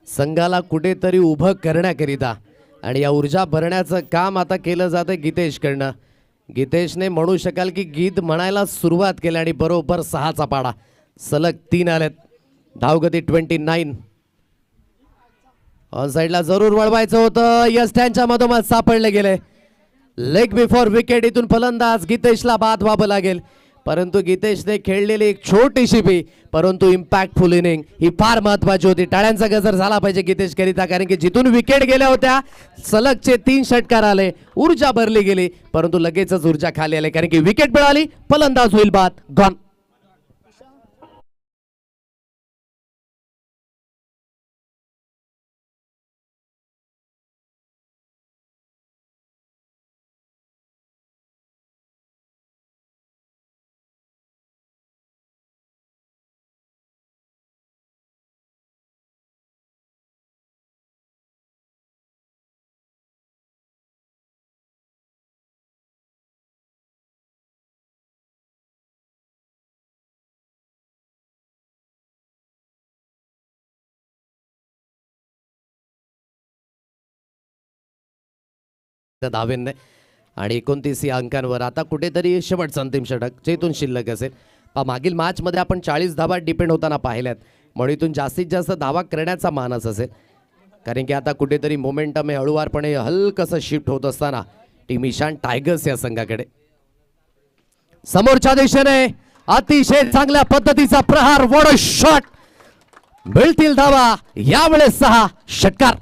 संघाला कुठेतरी उभं करण्याकरिता आणि या ऊर्जा भरण्याचं काम आता केलं जातं गीतेश कडनं. गीतेशने म्हणू शकाल की गीत म्हणायला सुरुवात केली आणि बरोबर 6चा पाडा. सलग 3 आलेत. धावगती 29. ऑन साइडला जरूर वळवायचं होतं. यस्टॅनच्या मधोमध सापडले गेले. Leg before wicket. इथून फलंदाज गीतेशला बाद व्हावं लागेल, परंतु गीतेशने खेळलेली एक छोटीशी बी परंतु इम्पॅक्टफुल इनिंग ही फार महत्वाची होती. टाळ्यांचा गजर झाला पाहिजे गीतेश करिता, कारण की जिथून विकेट गेल्या होत्या सलगचे 3 षटकार आले, ऊर्जा भरली गेली, परंतु लगेचच ऊर्जा खाली आली कारण की विकेट मिळाली. फलंदाज होईल बाद. गॉन. धावेंने आणि 29 या अंकांवर आता कुठेतरी शेवटचं अंतिम षटक जे इथून शिल्लक असेल. मागील मॅच मध्ये आपण 40 धावा डिपेंड होताना पाहिल्यात, म्हणून इथून जास्तीत जास्त धावा करण्याचा मानस असेल, कारण की आता कुठेतरी मोमेंटम हे हळूवारपणे हलकसं शिफ्ट होत असताना टीम ईशान टायगर्स या संघाकडे. समोरच्या दिशेने अतिशय चांगल्या पद्धतीचा प्रहार. What a shot. मिळतील धावा यावेळेस 6. षटकार.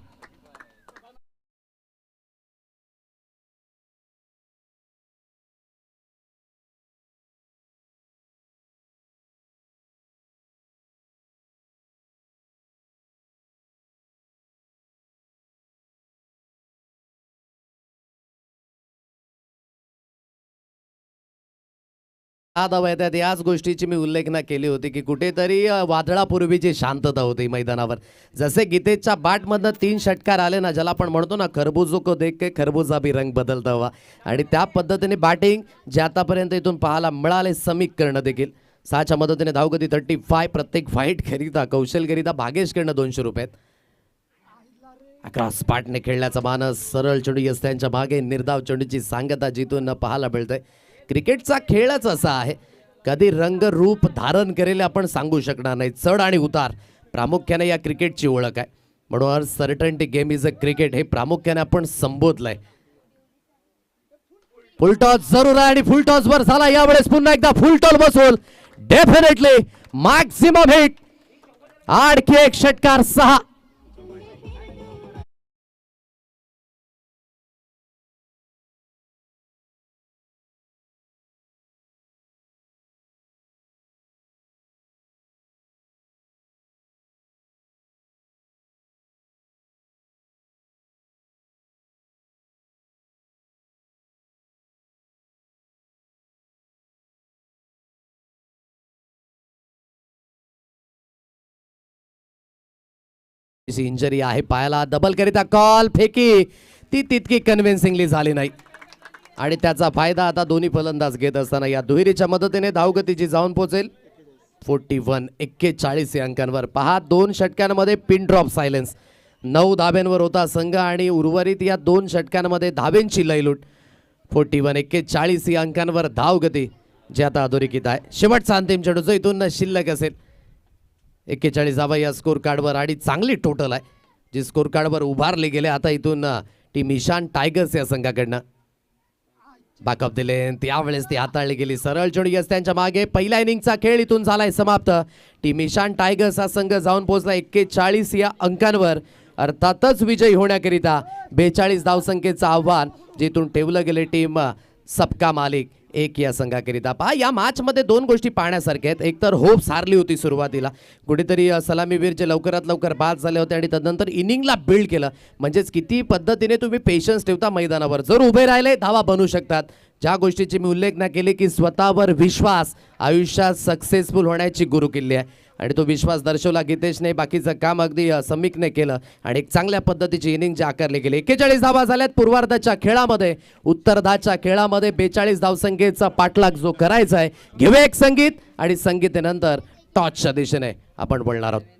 धावा येतात. याच गोष्टीची मी उल्लेखना केली होती की कुठेतरी वादळापूर्वीची शांतता होती मैदानावर. जसे गीतेशच्या बॅटमधनं 3 षटकार आले ना, ज्याला आपण म्हणतो ना खरबूजो को देख के खरबूजा भी रंग बदलता हुआ, आणि त्या पद्धतीने बॅटिंग जे आतापर्यंत इथून पाहायला मिळाले समीकरण देखील. 6च्या मदतीने धावगती 35. प्रत्येक फाईटकरिता कौशलकरिता भागेशकडनं ₹200. क्रॉस पाटने खेळण्याचा मानस. सरळ चेंडू यस्त्यांच्या मागे निर्धाव चेंडूची सांगता जिथून पाहायला मिळतंय. क्रिकेटचा खेळच असा आहे, कधी रंग रूप धारण करेल आपण सांगू शकणार नाही. चढ आणि उतार प्रामुख्याने या क्रिकेटची ओळख आहे. म्हणून certainty game is a cricket हे प्रामुख्याने आपण संबोधलंय. फुलटॉस जरूर आहे आणि फुलटॉस वर झाला यावेळेस. पुन्हा एकदा फुलटॉस बसवल डेफिनेटली मॅक्सिमम हिट. आणखी एक षटकार 6. इंजरी आहे पायाला. डबल करिता कॉल फेकी ती तितकी कन्व्हिन्सिंगली झाली नाही आणि त्याचा फायदा आता दोन्ही फलंदाज घेत असताना या दुहेरीच्या मदतीने धावगतीची जाऊन पोहोचेल 41 या अंकांवर. पहा 2 षटकांमध्ये पिन ड्रॉप सायलेन्स. 9 धाब्यांवर होता संघ आणि उर्वरित या 2 षटकांमध्ये धाब्यांची लयलूट. 41 या अंकांवर धावगती जी आता अधोरेखित आहे. शेवटचा अंतिम चेंडू जो इथून शिल्लक असेल. 41 धावा या स्कोर कार्डवर आणि चांगली टोटल आहे जी स्कोर कार्डवर उभारले गेले. आता इथून टीम ईशान टायगर्स या संघाकडनं बॅकअप दिले. त्यावेळेस ती हाताळली गेली. सरळ चेंडू यस्त्यांच्या मागे. पहिल्या इनिंगचा खेळ इथून झालाय समाप्त. टीम ईशान टायगर्स हा संघ जाऊन पोहोचला 41 या अंकांवर. अर्थातच विजयी होण्याकरिता 42 धावसंख्येचं आव्हान जिथून ठेवलं गेले टीम सबका मालिक 1 या संघाकरिता. पहा या मॅचमध्ये 2 गोष्टी पाहण्यासारख्या आहेत. एक तर होप्स हारली होती सुरुवातीला. कुठेतरी सलामीवीर जे लवकरात लवकर बाद झाले होते आणि तदनंतर इनिंगला बिल्ड केलं. म्हणजेच किती पद्धतीने तुम्ही पेशन्स ठेवता मैदानावर. जर उभे राहिले धावा बनू शकतात. ज्या गोष्टीची मी उल्लेख न केली की स्वतःवर विश्वास आयुष्यात सक्सेसफुल होण्याची गुरुकिल्ली आहे आणि तो विश्वास दर्शवला गीतेशने. बाकीचं काम अगदी समीकने केलं आणि एक चांगल्या पद्धतीची इनिंग जे आकारली गेली. 41 धावा झाल्यात पूर्वार्धाच्या खेळामध्ये. उत्तरार्धाच्या खेळामध्ये 42 धावसंख्येचा पाठलाग जो करायचा आहे. घेऊया एक संगीत आणि संगीतानंतर टॉसच्या दिशेने आपण बोलणार आहोत.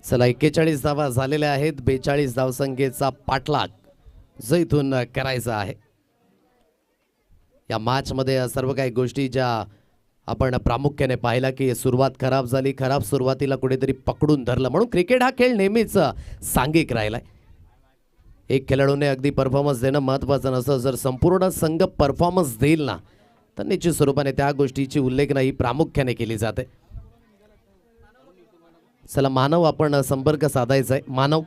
चला 41 धावा झालेल्या आहेत. 42 धावसंख्येचा पाठलाग जो इथून करायचा आहे. या मॅच मध्ये सर्व काही गोष्टी ज्या आपण प्रामुख्याने पाहिला की सुरुवात खराब झाली, खराब सुरुवातीला कुठेतरी पकडून धरलं, म्हणून क्रिकेट हा खेळ नेहमीच सांघिक राहिलाय. एक खेळाडूने अगदी परफॉर्मन्स देणं महत्त्वाचं नसतं. जर संपूर्ण संघ परफॉर्मन्स देईल ना तर निश्चित स्वरूपाने त्या गोष्टीची उल्लेखना ही प्रामुख्याने केली जाते. चला मानव आपण संपर्क साधायचा आहे. मानव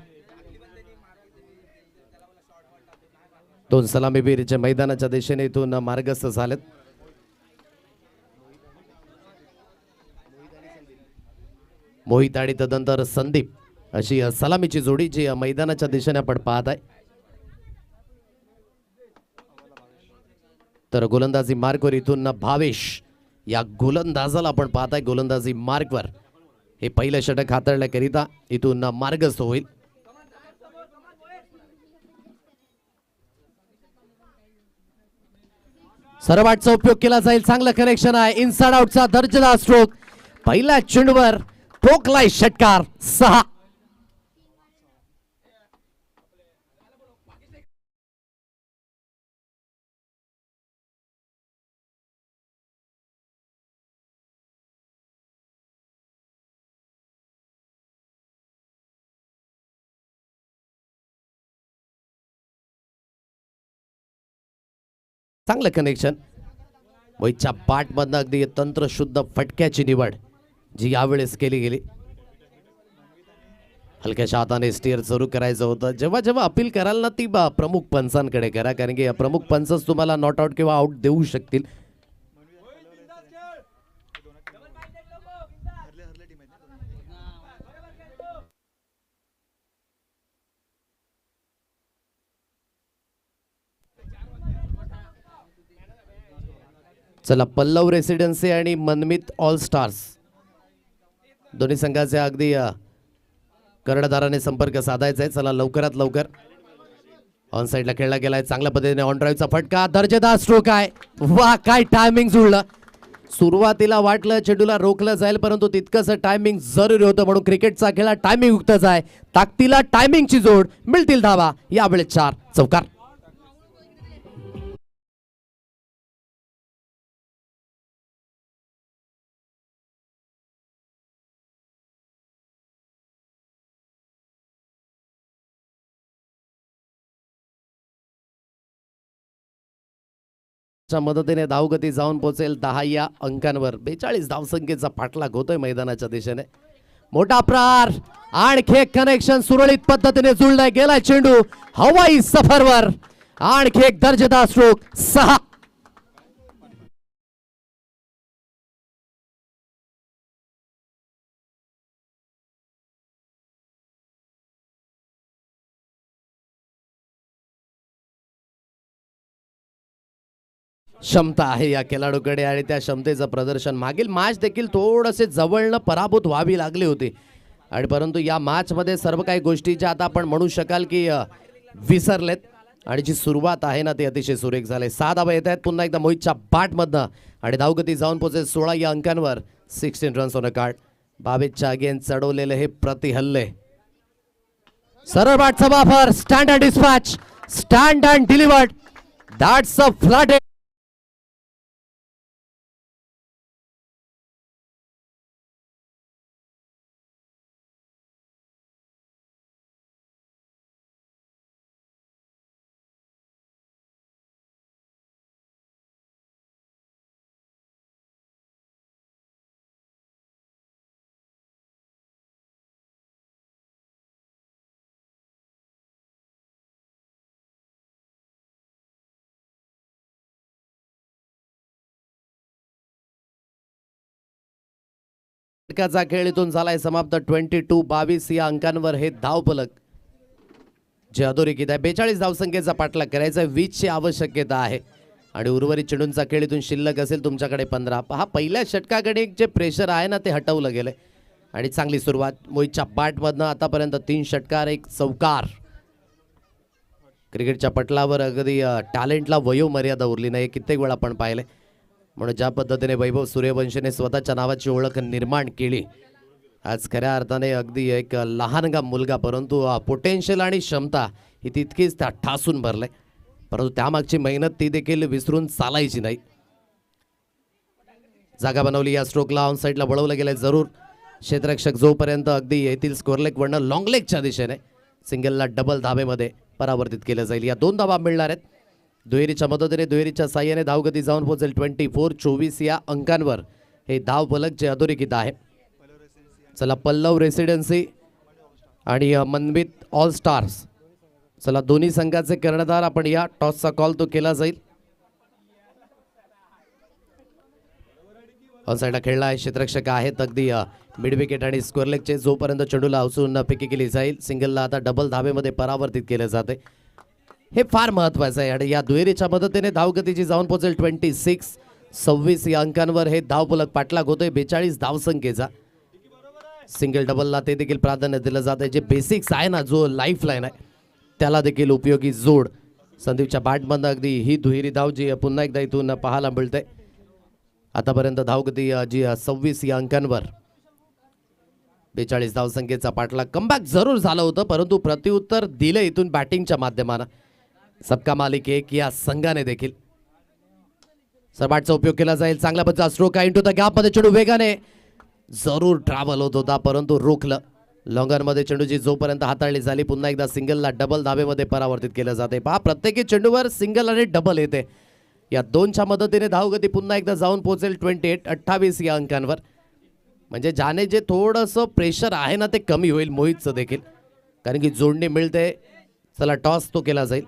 दोन सलामीवीरच्या मैदानाच्या दिशेने इथून मार्गस्थ झालेत. मोहित आणि तदनंतर संदीप अशी सलामीची जोडी जी मैदानाच्या दिशेने आपण पाहत आहे. तर गोलंदाजी मार्कवर इथून भावेश या गोलंदाजाला आपण पाहताय. गोलंदाजी मार्कवर हे पहिलं षटक हाताळण्याकरिता इथून मार्गस्थ होईल. सरवाटचा उपयोग केला जाईल. चांगलं कनेक्शन आहे. इनसाइड आउटचा दर्जेदार स्ट्रोक. पहिल्या चेंडूवर ठोकलाय षटकार. 6. चांगलं कनेक्शन. मोहितच्या बॅटमधनं अगदी तंत्रशुद्ध फटक्याची निवड जी यावेळेस केली गेली. हलक्याच्या हाताने स्टीअर सुरू करायचं होतं. जेव्हा जेव्हा अपील कराल ना ती प्रमुख पंचांकडे करा, कारण की प्रमुख पंचच तुम्हाला नॉट आउट किंवा आउट देऊ शकतील. चला पल्लव रेसिडेन्सी आणि मनमित ऑल स्टार्स दोन्ही संघाचे अगदी कर्णधाराने संपर्क साधायचा आहे. चला लवकरात लवकर. ऑन साइडला खेळला गेलाय. चांगल्या पद्धतीने ऑन ड्राईव्हचा फटका. दर्जेदार स्ट्रोक आहे. वा काय टायमिंग जुळलं. सुरुवातीला वाटलं चेंडूला रोखलं जाईल, परंतु तितकंसं टायमिंग जरुरी होतं, म्हणून क्रिकेटचा खेळ टायमिंग युक्तच आहे. ताकदीला टायमिंगची जोड. मिळतील धावा. यावेळेस 4 चौकार. मदतीने धावगती जाऊन पोहोचेल 10 या अंकांवर. 42 धावसंख्येचा पाठलाग होतोय मैदानाच्या दिशेने. मोठा प्रहार. आणखी एक कनेक्शन सुरळीत पद्धतीने जुळलाय गेलाय चेंडू हवाई सफरवर. आणखी एक दर्जेदार स्ट्रोक. 6. क्षमता आहे या खेळाडूकडे आणि त्या क्षमतेचं प्रदर्शन मागील मॅच देखील थोडेसे जवळनं पराभूत व्हावी लागली होती, आणि परंतु या मॅच मध्ये सर्व काही गोष्टीच्या आता आपण म्हणू शकाल की विसरलेत, आणि जी सुरुवात आहे ना ती अतिशय सुरेख झाली. 6 धावा येत आहेत पुन्हा एकदा मोहितच्या बॅटमधनं, आणि धावगती जाऊन पोहोचेल 16 या अंकांवर. 16 रन्स ऑन अ कार्ड. 22च्या अगेन चढवलेले हे प्रतिहल्ले. सरळ बॅटचा वापर. Stand and dispatch. Stand and delivered. That's a flood. चा खेळ इथून झालाय समाप्त. 22 या अंकांवर हे धावफलक जे अधोरेखित आहे. 42 धावसंख्येचा पाठलाग करायचा. 20 ची आवश्यकता आहे, आणि उर्वरित चेंडूंचा खेळ इथून शिल्लक असेल तुमच्याकडे 15. पहा पहिल्या षटकाकडे जे प्रेशर आहे ना ते हटवलं गेलंय, आणि चांगली सुरुवात मोहितच्या बॅटमधनं. आतापर्यंत 3 षटकार 1 चौकार. क्रिकेटच्या पटलावर अगदी टॅलेंटला वयोमर्यादा उरली नाही, कित्येक वेळा आपण पाहिले. म्हणून ज्या पद्धतीने वैभव सूर्यवंशीने स्वतःच्या नावाची ओळख निर्माण केली, आज खऱ्या अर्थाने अगदी एक लहानगा मुलगा, परंतु पोटेन्शियल आणि क्षमता ही तितकीच त्या ठासून भरले, परंतु त्यामागची मेहनत ती देखील विसरून चालायची नाही. जागा बनवली या स्ट्रोकला, ऑन साईडला वळवलं गेलं जरूर. क्षेत्ररक्षक जोपर्यंत अगदी येथील स्कोअरलेग वरनं लॉंग लेगच्या दिशेने सिंगलला डबल धाबेमध्ये परावर्तित केलं जाईल. या 2 धावा मिळणार आहेत. दुहेरीच्या मदतीने, दुहेरीच्या साह्याने धावगती जाऊन पोहोचेल 24-24 या अंकांवर. हे धाव फलक जे अधोरेखित आहे. चला, पल्लव रेसिडेन्सी आणि मनवित ऑल स्टार्स, चला दोन्ही संघाचे कर्णधार आपण या. टॉसचा कॉल तो केला जाईल. ऑन साईडला खेळला आहे. क्षेत्ररक्षक आहेत अगदी मिड विकेट आणि स्क्वेअर लेगचे. जोपर्यंत चेंडूला उचलून फेकी केली जाईल, सिंगलला आता डबल धाबेमध्ये परावर्तित केले जाते. हे फार महत्त्वाचं आहे. आणि या दुहेरीच्या मदतीने धावगतीची जाऊन पोहोचेल 26-26 या अंकांवर. हे धावफलक पाठलाग होतोय 42 धावसंख्येचा. सिंगल डबलला ते देखील प्राधान्य दिलं जातं. जे बेसिक्स आहे ना, जो लाईफ लाईन आहे, त्याला देखील उपयोगी जोड. संदीपच्या बॅटमधनं अगदी ही दुहेरी धाव जी पुन्हा एकदा इथून पाहायला मिळते. आतापर्यंत धावगती जी 26 या अंकांवर. 42 धावसंख्येचा पाठलाग. कमबॅक जरूर झालं होतं, परंतु प्रत्युत्तर दिलं इथून बॅटिंगच्या माध्यमानं. सबका मालिक एक या संघाने देखील. सरबाटचा उपयोग केला जाईल. चांगल्या पद्धतीचा स्ट्रोक आहे. इंटू द गॅपमध्ये चेंडू वेगाने जरूर ट्रॅव्हल होत होता, परंतु रोखलं. लॉंगरमध्ये चेंडूची जोपर्यंत हाताळली झाली, पुन्हा एकदा सिंगलला डबल धाबेमध्ये परावर्तित केलं जाते. पहा, प्रत्येकी चेंडूवर सिंगल आणि डबल येते. या 2च्या मदतीने धावगती पुन्हा एकदा जाऊन पोहोचेल 28-28 या अंकांवर. म्हणजे ज्याने जे थोडंसं प्रेशर आहे ना, ते कमी होईल मोहितचं देखील, कारण की जोडणी मिळते. चला, टॉस तो केला जाईल.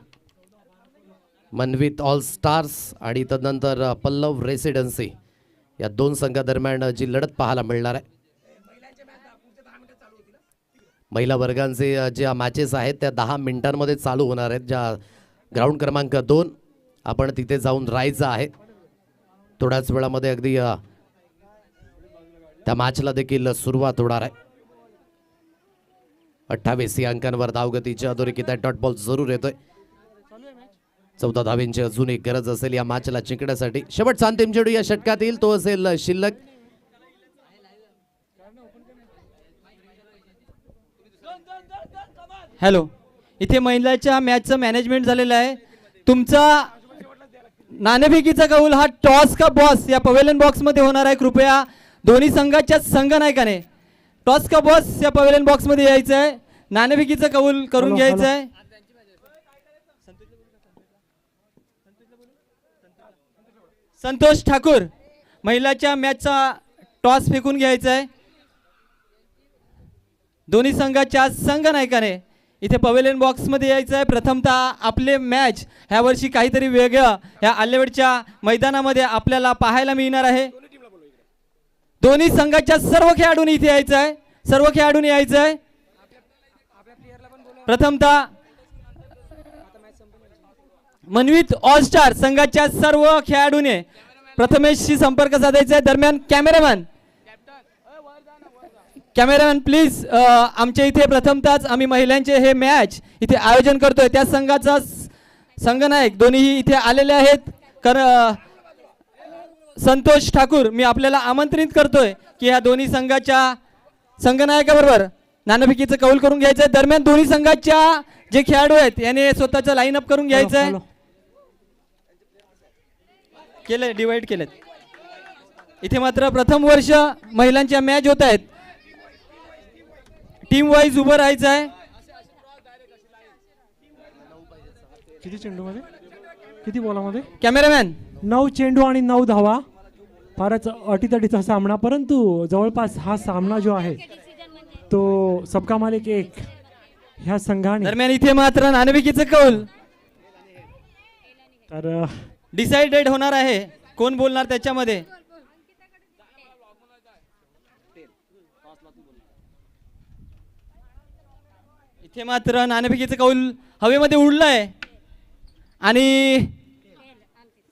मनवित ऑल स्टार्स आणि तदनंतर पल्लव रेसिडेन्सी या 2 संघादरम्यान जी लढत पाहायला मिळणार आहे. महिला वर्गांचे ज्या मॅचेस आहेत त्या 10 मिनिटांमध्ये चालू होणार आहेत. ज्या ग्राउंड क्रमांक 2 आपण तिथे जाऊन राहायचं आहे. थोड्याच वेळामध्ये अगदी त्या मॅचला देखील सुरुवात होणार आहे. 28 या अंकांवर धावगतीच्या अधोरेखित आहे. डॉट बॉल जरूर येतोय. 14 धावेंची अजून एक गरज असेल या मॅचला जिंकण्यासाठी. शेवटचा अंतिम चेंडू या षटकात येईल, तो असेल शिल्लक. हॅलो, इथे महिलाच्या मॅचचं मॅनेजमेंट झालेलं आहे. तुमचा नाणेफेकीचा कौल हा टॉस का बॉस या पवेलियन बॉक्समध्ये होणार आहे. कृपया दोन्ही संघाच्या संघनायकाने टॉस का बॉस या पवेलियन बॉक्समध्ये यायचं आहे. नाणेफेकीचा कौल करून घ्यायचं आहे. संतोष ठाकूर, महिलाच्या मॅचचा टॉस फेकून घ्यायचा आहे. दोन्ही संघाच्या संघनायकाने इथे पवेलियन बॉक्समध्ये यायचं आहे. प्रथमतः आपले मॅच ह्या वर्षी काहीतरी वेगळं ह्या अल्लेवडच्या मैदानामध्ये आपल्याला पाहायला मिळणार आहे. दोन्ही संघाच्या सर्व खेळाडूंनी इथे यायचं आहे. सर्व खेळाडूंनी यायचं आहे. प्रथमतः मनवित ऑल स्टार संघाच्या सर्व खेळाडूने प्रथमेशशी संपर्क साधायचा आहे. दरम्यान कॅमेरामॅन प्लीज, आमच्या इथे प्रथमतःच आम्ही महिलांचे हे मॅच इथे आयोजन करतोय. त्या संघाचा संघनायक दोन्हीही इथे आलेले आहेत. संतोष ठाकूर, मी आपल्याला आमंत्रित करतोय की ह्या दोन्ही संघाच्या संघनायकाबरोबर नाणेफेकीचं कौल करून घ्यायचं आहे. दरम्यान दोन्ही संघाच्या जे खेळाडू आहेत याने स्वतःचं लाईन अप करून घ्यायचं आहे. केलंय, डिवाइड केलेत. इथे मात्र प्रथम वर्ष महिलांच्या मॅच होत आहेत. टीम वाईज उभं राहायचं आहे. किती चेंडूमध्ये, किती बॉलामध्ये? कॅमेरामॅन, 9 चेंडू आणि 9 धावा. फारच अटीतटीचा सामना, परंतु जवळपास हा सामना जो आहे तो सबका मालिक एक ह्या संघाने. दरम्यान इथे मात्र नाणेफेकीचं कौल तर डिसाइडेड होणार आहे. कोण बोलणार त्याच्यामध्ये? इथे मात्र नाणेफेकीचं कौल हवेमध्ये उडलंय आणि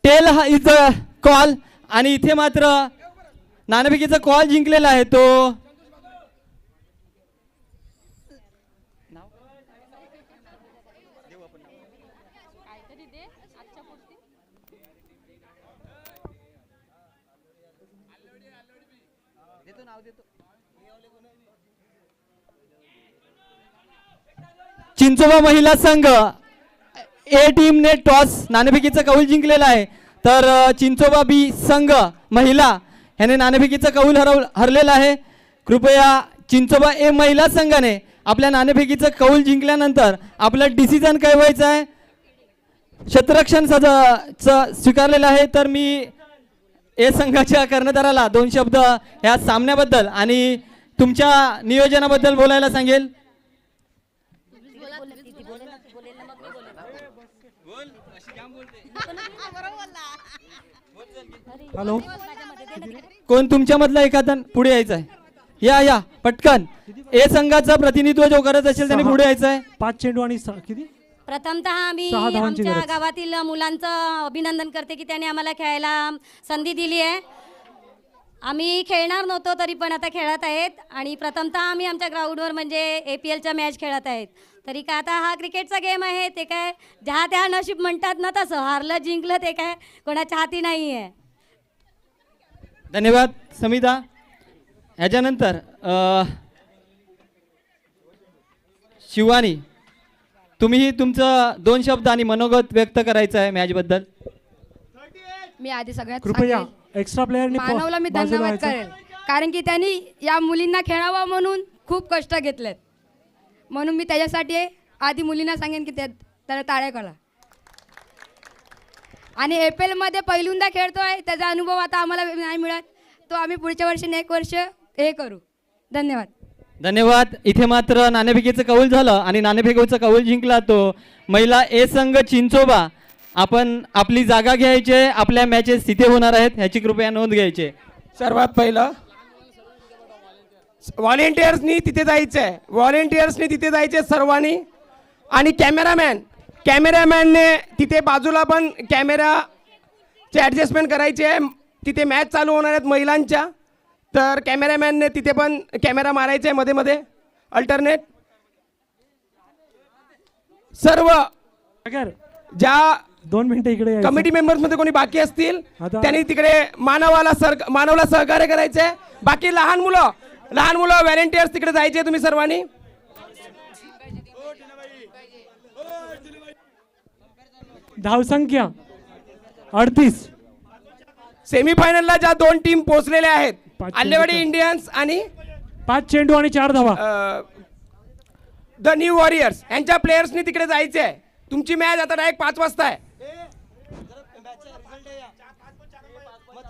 टेल इज अ कॉल. आणि इथे मात्र नाणेफेकीचा कॉल जिंकलेला आहे तो चिंचोबा महिला संघ ए टीमने टॉस नाणेफेकीचा कौल जिंकलेला आहे, तर चिंचोबा बी संघ महिला ह्याने नाणेफेकीचा कौल हरलेला आहे. कृपया चिंचोबा ए महिला संघाने आपल्या नाणेफेकीचं कौल जिंकल्यानंतर आपलं डिसिजन काय व्हायचं आहे क्षेत्ररक्षण स्वीकारलेलं आहे. तर मी ए संघाच्या कर्णधाराला 2 शब्द ह्या सामन्याबद्दल आणि तुमच्या नियोजनाबद्दल बोलायला सांगेल. हॅलो, कोण तुमच्यामधला एखादा पुढे यायचं आहे? या पटकन. ए संघाचं प्रतिनिधित्व जो करत असेल त्याने पुढे यायचं आहे. 5 चेंडू आणि किती? प्रथमतः आम्ही 6 धावांची आमच्या गरज. गावातील मुलांचं अभिनंदन करते की त्यांनी आम्हाला खेळायला संधी दिली आहे. आम्ही खेळणार नव्हतो तरी पण आता खेळत आहेत आणि प्रथमतः आम्ही आमच्या ग्राउंडवर म्हणजे APLच्या मॅच खेळत आहेत. तरी का आता हा क्रिकेटचा गेम आहे, ते काय ज्या त्या नशीब म्हणतात ना, तसं हारलं जिंकलं ते काय कोणाच्या हाती नाही आहे. धन्यवाद समिता. ह्याच्यानंतर शिवानी, तुम्ही तुमचं 2 शब्द आणि मनोगत व्यक्त करायचं आहे मॅचबद्दल. मी आधी सगळ्यात कृपया सांगेल, एक्स्ट्रा प्लेअरने मानवला मी धन्यवाद करेल, कारण की त्यांनी या मुलींना खेळावं म्हणून खूप कष्ट घेतलेत. म्हणून मी त्याच्यासाठी आधी मुलींना सांगेन की त्याला टाळ्या करा. आणि APL मध्ये पहिल्यांदा खेळतोय, त्याचा अनुभव आता आम्हाला नाही मिळत, तो आम्ही पुढच्या वर्षी नेक्स्ट वर्ष हे करू. धन्यवाद. धन्यवाद. इथे मात्र नाणेफेकीचं कौल झालं आणि नाणेफेकीचा कौल जिंकला तो महिला ए संघ चिंचोबा. आपण आपली जागा घ्यायची, आपल्या मॅचेस तिथे होणार आहेत ह्याची कृपया नोंद घ्यायची. सर्वात पहिलं व्हॉलेंटियर्सनी तिथे जायचंय सर्वांनी. आणि कॅमेरामॅनने तिथे बाजूला पण कॅमेराचे ॲडजस्टमेंट करायचे आहे. तिथे मॅच चालू होणार आहेत महिलांच्या, तर कॅमेरामॅनने तिथे पण कॅमेरा मारायचे आहे मध्ये मध्ये अल्टरनेट. सर्व ज्या 2 मिनिटं इकडे यायचं. कमिटी मेंबर्समध्ये कोणी बाकी असतील आता- त्यांनी तिकडे मानवला सहकार्य करायचे. बाकी लहान मुलं व्हॉलेंटियर्स तिकडे जायचे तुम्ही सर्वांनी. धावसंख्या 38. सेमीफायनलला ज्या 2 टीम पोहोचलेल्या आहेत, 5 आल्लेवाडी इंडियन्स आणि 5 चेंडू आणि 4 धावा. द न्यू वॉरियर्स यांच्या प्लेयर्सनी तिकडे जायचे आहे. तुमची मॅच आता डायरेक्ट 5 वाजता आहे.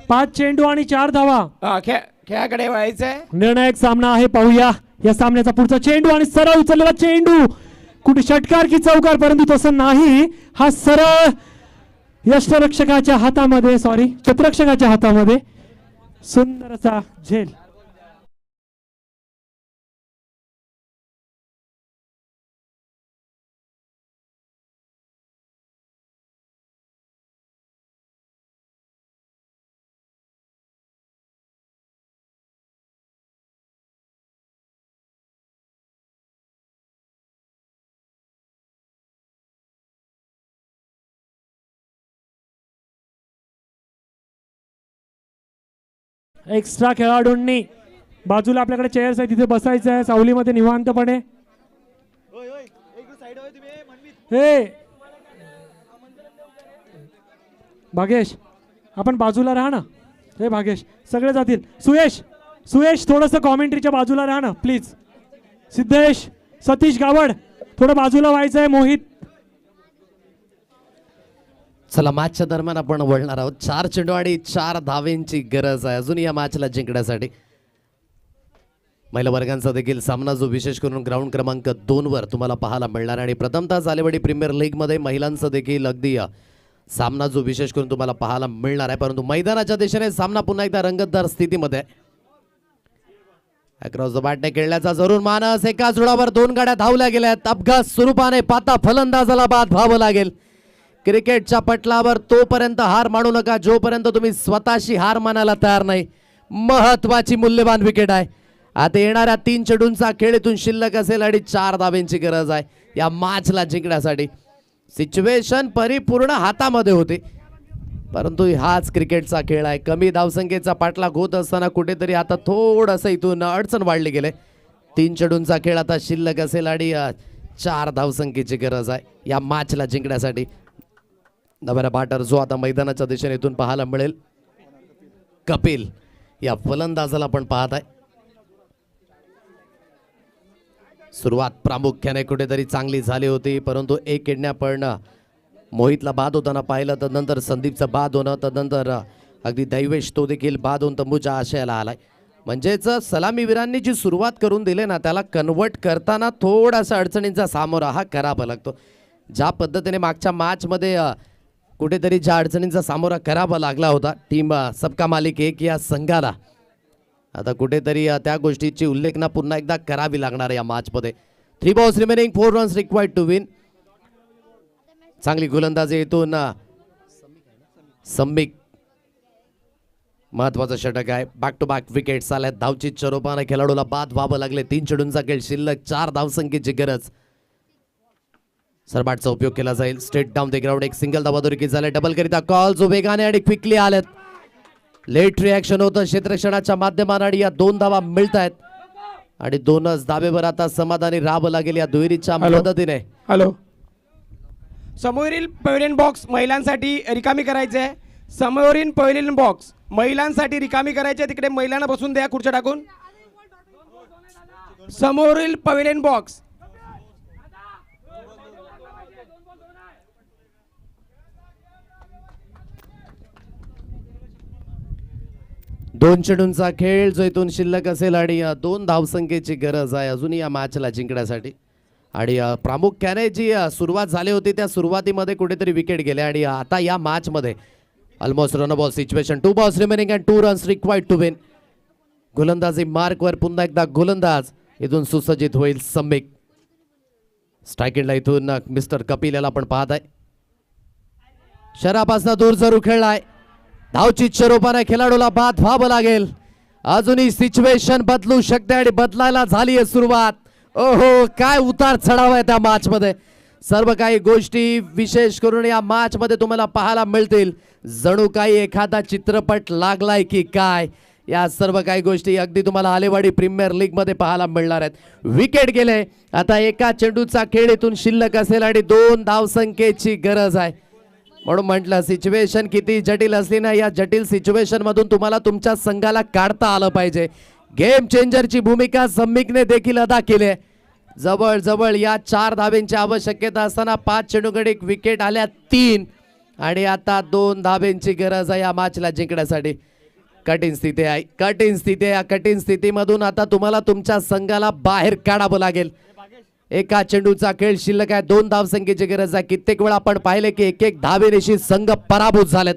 5 चेंडू आणि 4 धावा. खेळाकडे वळायचं आहे. निर्णायक सामना आहे, पाहूया या सामन्याचा पुढचा चेंडू आणि सरळ उचललेला चेंडू. कुठे षटकार की चौकार, परंतु तसं नाही. हा सरळ यष्टरक्षकाच्या हातामध्ये, क्षेत्ररक्षकाच्या हातामध्ये. सुंदर असा झेल. एक्स्ट्रा खेळाडूंनी बाजूला आपल्याकडे चेअर्स आहे, तिथे बसायचं आहे सावलीमध्ये निवांतपणे. हे भागेश, आपण बाजूला राहा ना. हे भागेश, सगळे जातील. सुयश थोडंसं कॉमेंट्रीच्या बाजूला राहा ना प्लीज. सिद्धेश, सतीश गावड थोडं बाजूला व्हायचं आहे. मोहित. चला, मॅचच्या दरम्यान आपण वळणार आहोत. 4 चेंडू आणि 4 धावेंची गरज आहे अजून या मॅचला जिंकण्यासाठी. महिला वर्गांचा देखील सामना जो विशेष करून ग्राउंड क्रमांक 2 वर तुम्हाला पाहायला मिळणार आणि प्रथमतः जालेवाडी प्रीमियर लीग मध्ये महिलांचा देखील अगदी सामना जो विशेष करून तुम्हाला पाहायला मिळणार आहे. परंतु मैदानाच्या दिशेने सामना पुन्हा एकदा रंगतदार स्थितीमध्ये. अक्रॉस द बॅटने खेळण्याचा जरूर मानस. एका जोडावर 2 गाड्या धावल्या गेल्यात. अपघात स्वरूपाने पाहता फलंदाजाला बाद व्हावं लागेल. क्रिकेटच्या पटलावर तोपर्यंत हार मानू नका जोपर्यंत तुम्ही स्वतःशी हार मानायला तयार नाही. महत्वाची मूल्यवान विकेट आहे. आता येणाऱ्या 3 चेंडूंचा खेळ इथून शिल्लक असेल आणि 4 धाब्यांची गरज आहे या मॅचला जिंकण्यासाठी. सिच्युएशन परिपूर्ण हातामध्ये होते. परंतु हाच क्रिकेटचा खेळ आहे. कमी धावसंख्येचा पाठलाग होत असताना कुठेतरी आता थोडंसं इथून अडचण वाढली गेले. 3 चेंडूंचा खेळ आता शिल्लक असेल आणि 4 धावसंख्येची गरज आहे या मॅचला जिंकण्यासाठी. नव्या बॅटर जो आता मैदानाच्या दिशेने इथून पाहायला मिळेल कपिल या फलंदाजाला पण पाहत आहे. सुरुवात प्रामुख्याने कुठेतरी चांगली झाली होती, परंतु एक किडनॅप पण मोहितला बाद होताना पाहिलं. तदनंतर संदीपचं बाद होणं, तदनंतर अगदी दैवेश तो देखील बाद होऊन तंबूच्या आशयाला आलाय. म्हणजेच सलामीवीरांनी जी सुरुवात करून दिली ना त्याला कन्वर्ट करताना थोडासा अडचणींचा सामोरा हा करावा लागतो. ज्या पद्धतीने मागच्या मॅचमध्ये कुठेतरी ज्या अडचणींचा सामोरा करावा लागला होता टीम सबका मालिक एक या संघाला, आता कुठेतरी त्या गोष्टीची उल्लेखना पुन्हा एकदा करावी लागणार या मॅचमध्ये. 3 balls remaining, 4 runs required to win. चांगली गोलंदाजी इथून सम्मिक, महत्वाचं षटक आहे. बॅक टू बॅक विकेट्स आल्यात. धावची चरोपाने खेळाडूला बाद व्हावं लागले. 3 चेंडूंचा खेळ शिल्लक, 4 धावसंख्येची गरज. सरबाटचा उपयोग केला जाईल. स्ट्रेट डाऊन द ग्राउंड, एक सिंगल धावादोरी झाले. डबल करिता कॉल जो वेगाने आणि क्विकली आलेत. लेट रिॲक्शन होतं क्षेत्ररक्षणाच्या माध्यमाने आणि या 2 धावा मिळत आहेत आणि 2च धाबेवर आता समाधानी राहावं लागेल या दुहेरीच्या मदतीने. हॅलो, समोरील पवेलियन बॉक्स महिलांसाठी रिकामी करायचे आहे. समोरील पवेलियन बॉक्स महिलांसाठी रिकामी करायचे, तिकडे महिलांना बसून द्या खुर्च्या टाकून. समोरील पवेलियन बॉक्स. दोन चेंडूंचा खेळ जो इथून शिल्लक असेल आणि 2 धावसंख्येची गरज आहे अजून या मॅचला जिंकण्यासाठी. आणि प्रामुख्याने जी सुरुवात झाली होती त्या सुरुवातीमध्ये कुठेतरी विकेट गेले आणि आता या मॅचमध्ये almost run ball situation. 2 balls remaining and 2 runs required to win. गोलंदाजी मार्कवर पुन्हा एकदा गोलंदाज इथून सुसज्जित होईल सम्मिक. स्ट्रायकिंगला इथून मिस्टर कपिल याला आपण पाहत आहे. शरापासनं दूर जरूर खेळलाय. धावची चरोपाने खेळाडूला बाद व्हावं लागेल. अजूनही सिच्युएशन बदलू शकते आणि बदलायला झाली आहे सुरुवात. ओहो, काय उतार चढाव आहे त्या मॅच मध्ये. सर्व काही गोष्टी विशेष करून या मॅच मध्ये तुम्हाला पाहायला मिळतील. जणू काही एखादा चित्रपट लागलाय की काय, या सर्व काही गोष्टी अगदी तुम्हाला आलेवाडी प्रीमियर लीग मध्ये पाहायला मिळणार आहेत. विकेट गेले. आता एका चेंडूचा खेळ इथून शिल्लक असेल आणि 2 धावसंख्येची गरज आहे. म्हणून म्हटलं सिच्युएशन किती जटिल असली ना, या जटिल सिच्युएशन मधून तुम्हाला तुमच्या संघाला काढता आलं पाहिजे. गेम चेंजरची भूमिका सम्मिकने देखील अदा केली. जवळ जवळ या 4 धाब्यांची आवश्यकता असताना 5 चेंडूकडे एक विकेट आल्या 3 आणि आता 2 धाब्यांची गरज आहे या मॅचला जिंकण्यासाठी. कठीण स्थिती आहे, कठीण स्थिती आहे. या कठीण स्थितीमधून आता तुम्हाला तुमच्या संघाला बाहेर काढावं लागेल. एका चेंडूचा खेळ शिल्लक आहे, 2 धावसंख्येची गरज आहे. कित्येक वेळा आपण पाहिले की एक धावेनिशी संघ पराभूत झालेत.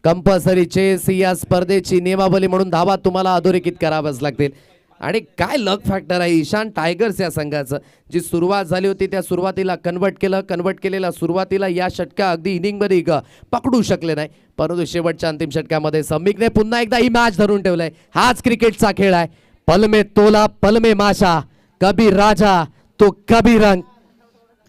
कंपल्सरी चेस या स्पर्धेची नियमावली म्हणून धावा तुम्हाला अधोरेखित कराव्याच लागतील. आणि काय लक फॅक्टर आहे ईशान टायगर्स या संघाचं. जी सुरुवात झाली होती त्या सुरुवातीला कन्वर्ट केलेला सुरुवातीला या षटका अगदी इनिंगमध्ये पकडू शकले नाही, परंतु शेवटच्या अंतिम षटकामध्ये सम्मिकने पुन्हा एकदा ही मॅच धरून ठेवलाय. हाच क्रिकेटचा खेळ आहे. पल में तोला पल में माशा, कभी राजा तो कभी रंग.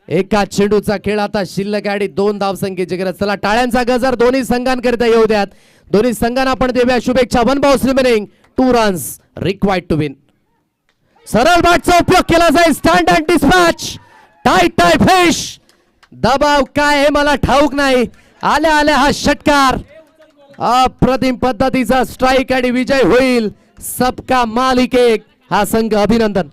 एका चेंडूचा खेळ आता शिल्लक आणि 2 धावसंख्येची गरज. चला टाळ्यांचा गजर दोन्ही संघांकरिता येऊ द्यात. दोन्ही संघांना आपण देऊया शुभेच्छा. 1 balls remaining, 2 runs required to win. सरळ बॅटचा उपयोग केला जाईल. Stand and dispatch, tight fish. दबाव काय हे मला ठाऊक नाही. आल्या आल्या हा षटकार, अप्रतिम पद्धतीचा स्ट्राईक आणि विजय होईल. सबका मालिक एक हा संघ. अभिनंदन.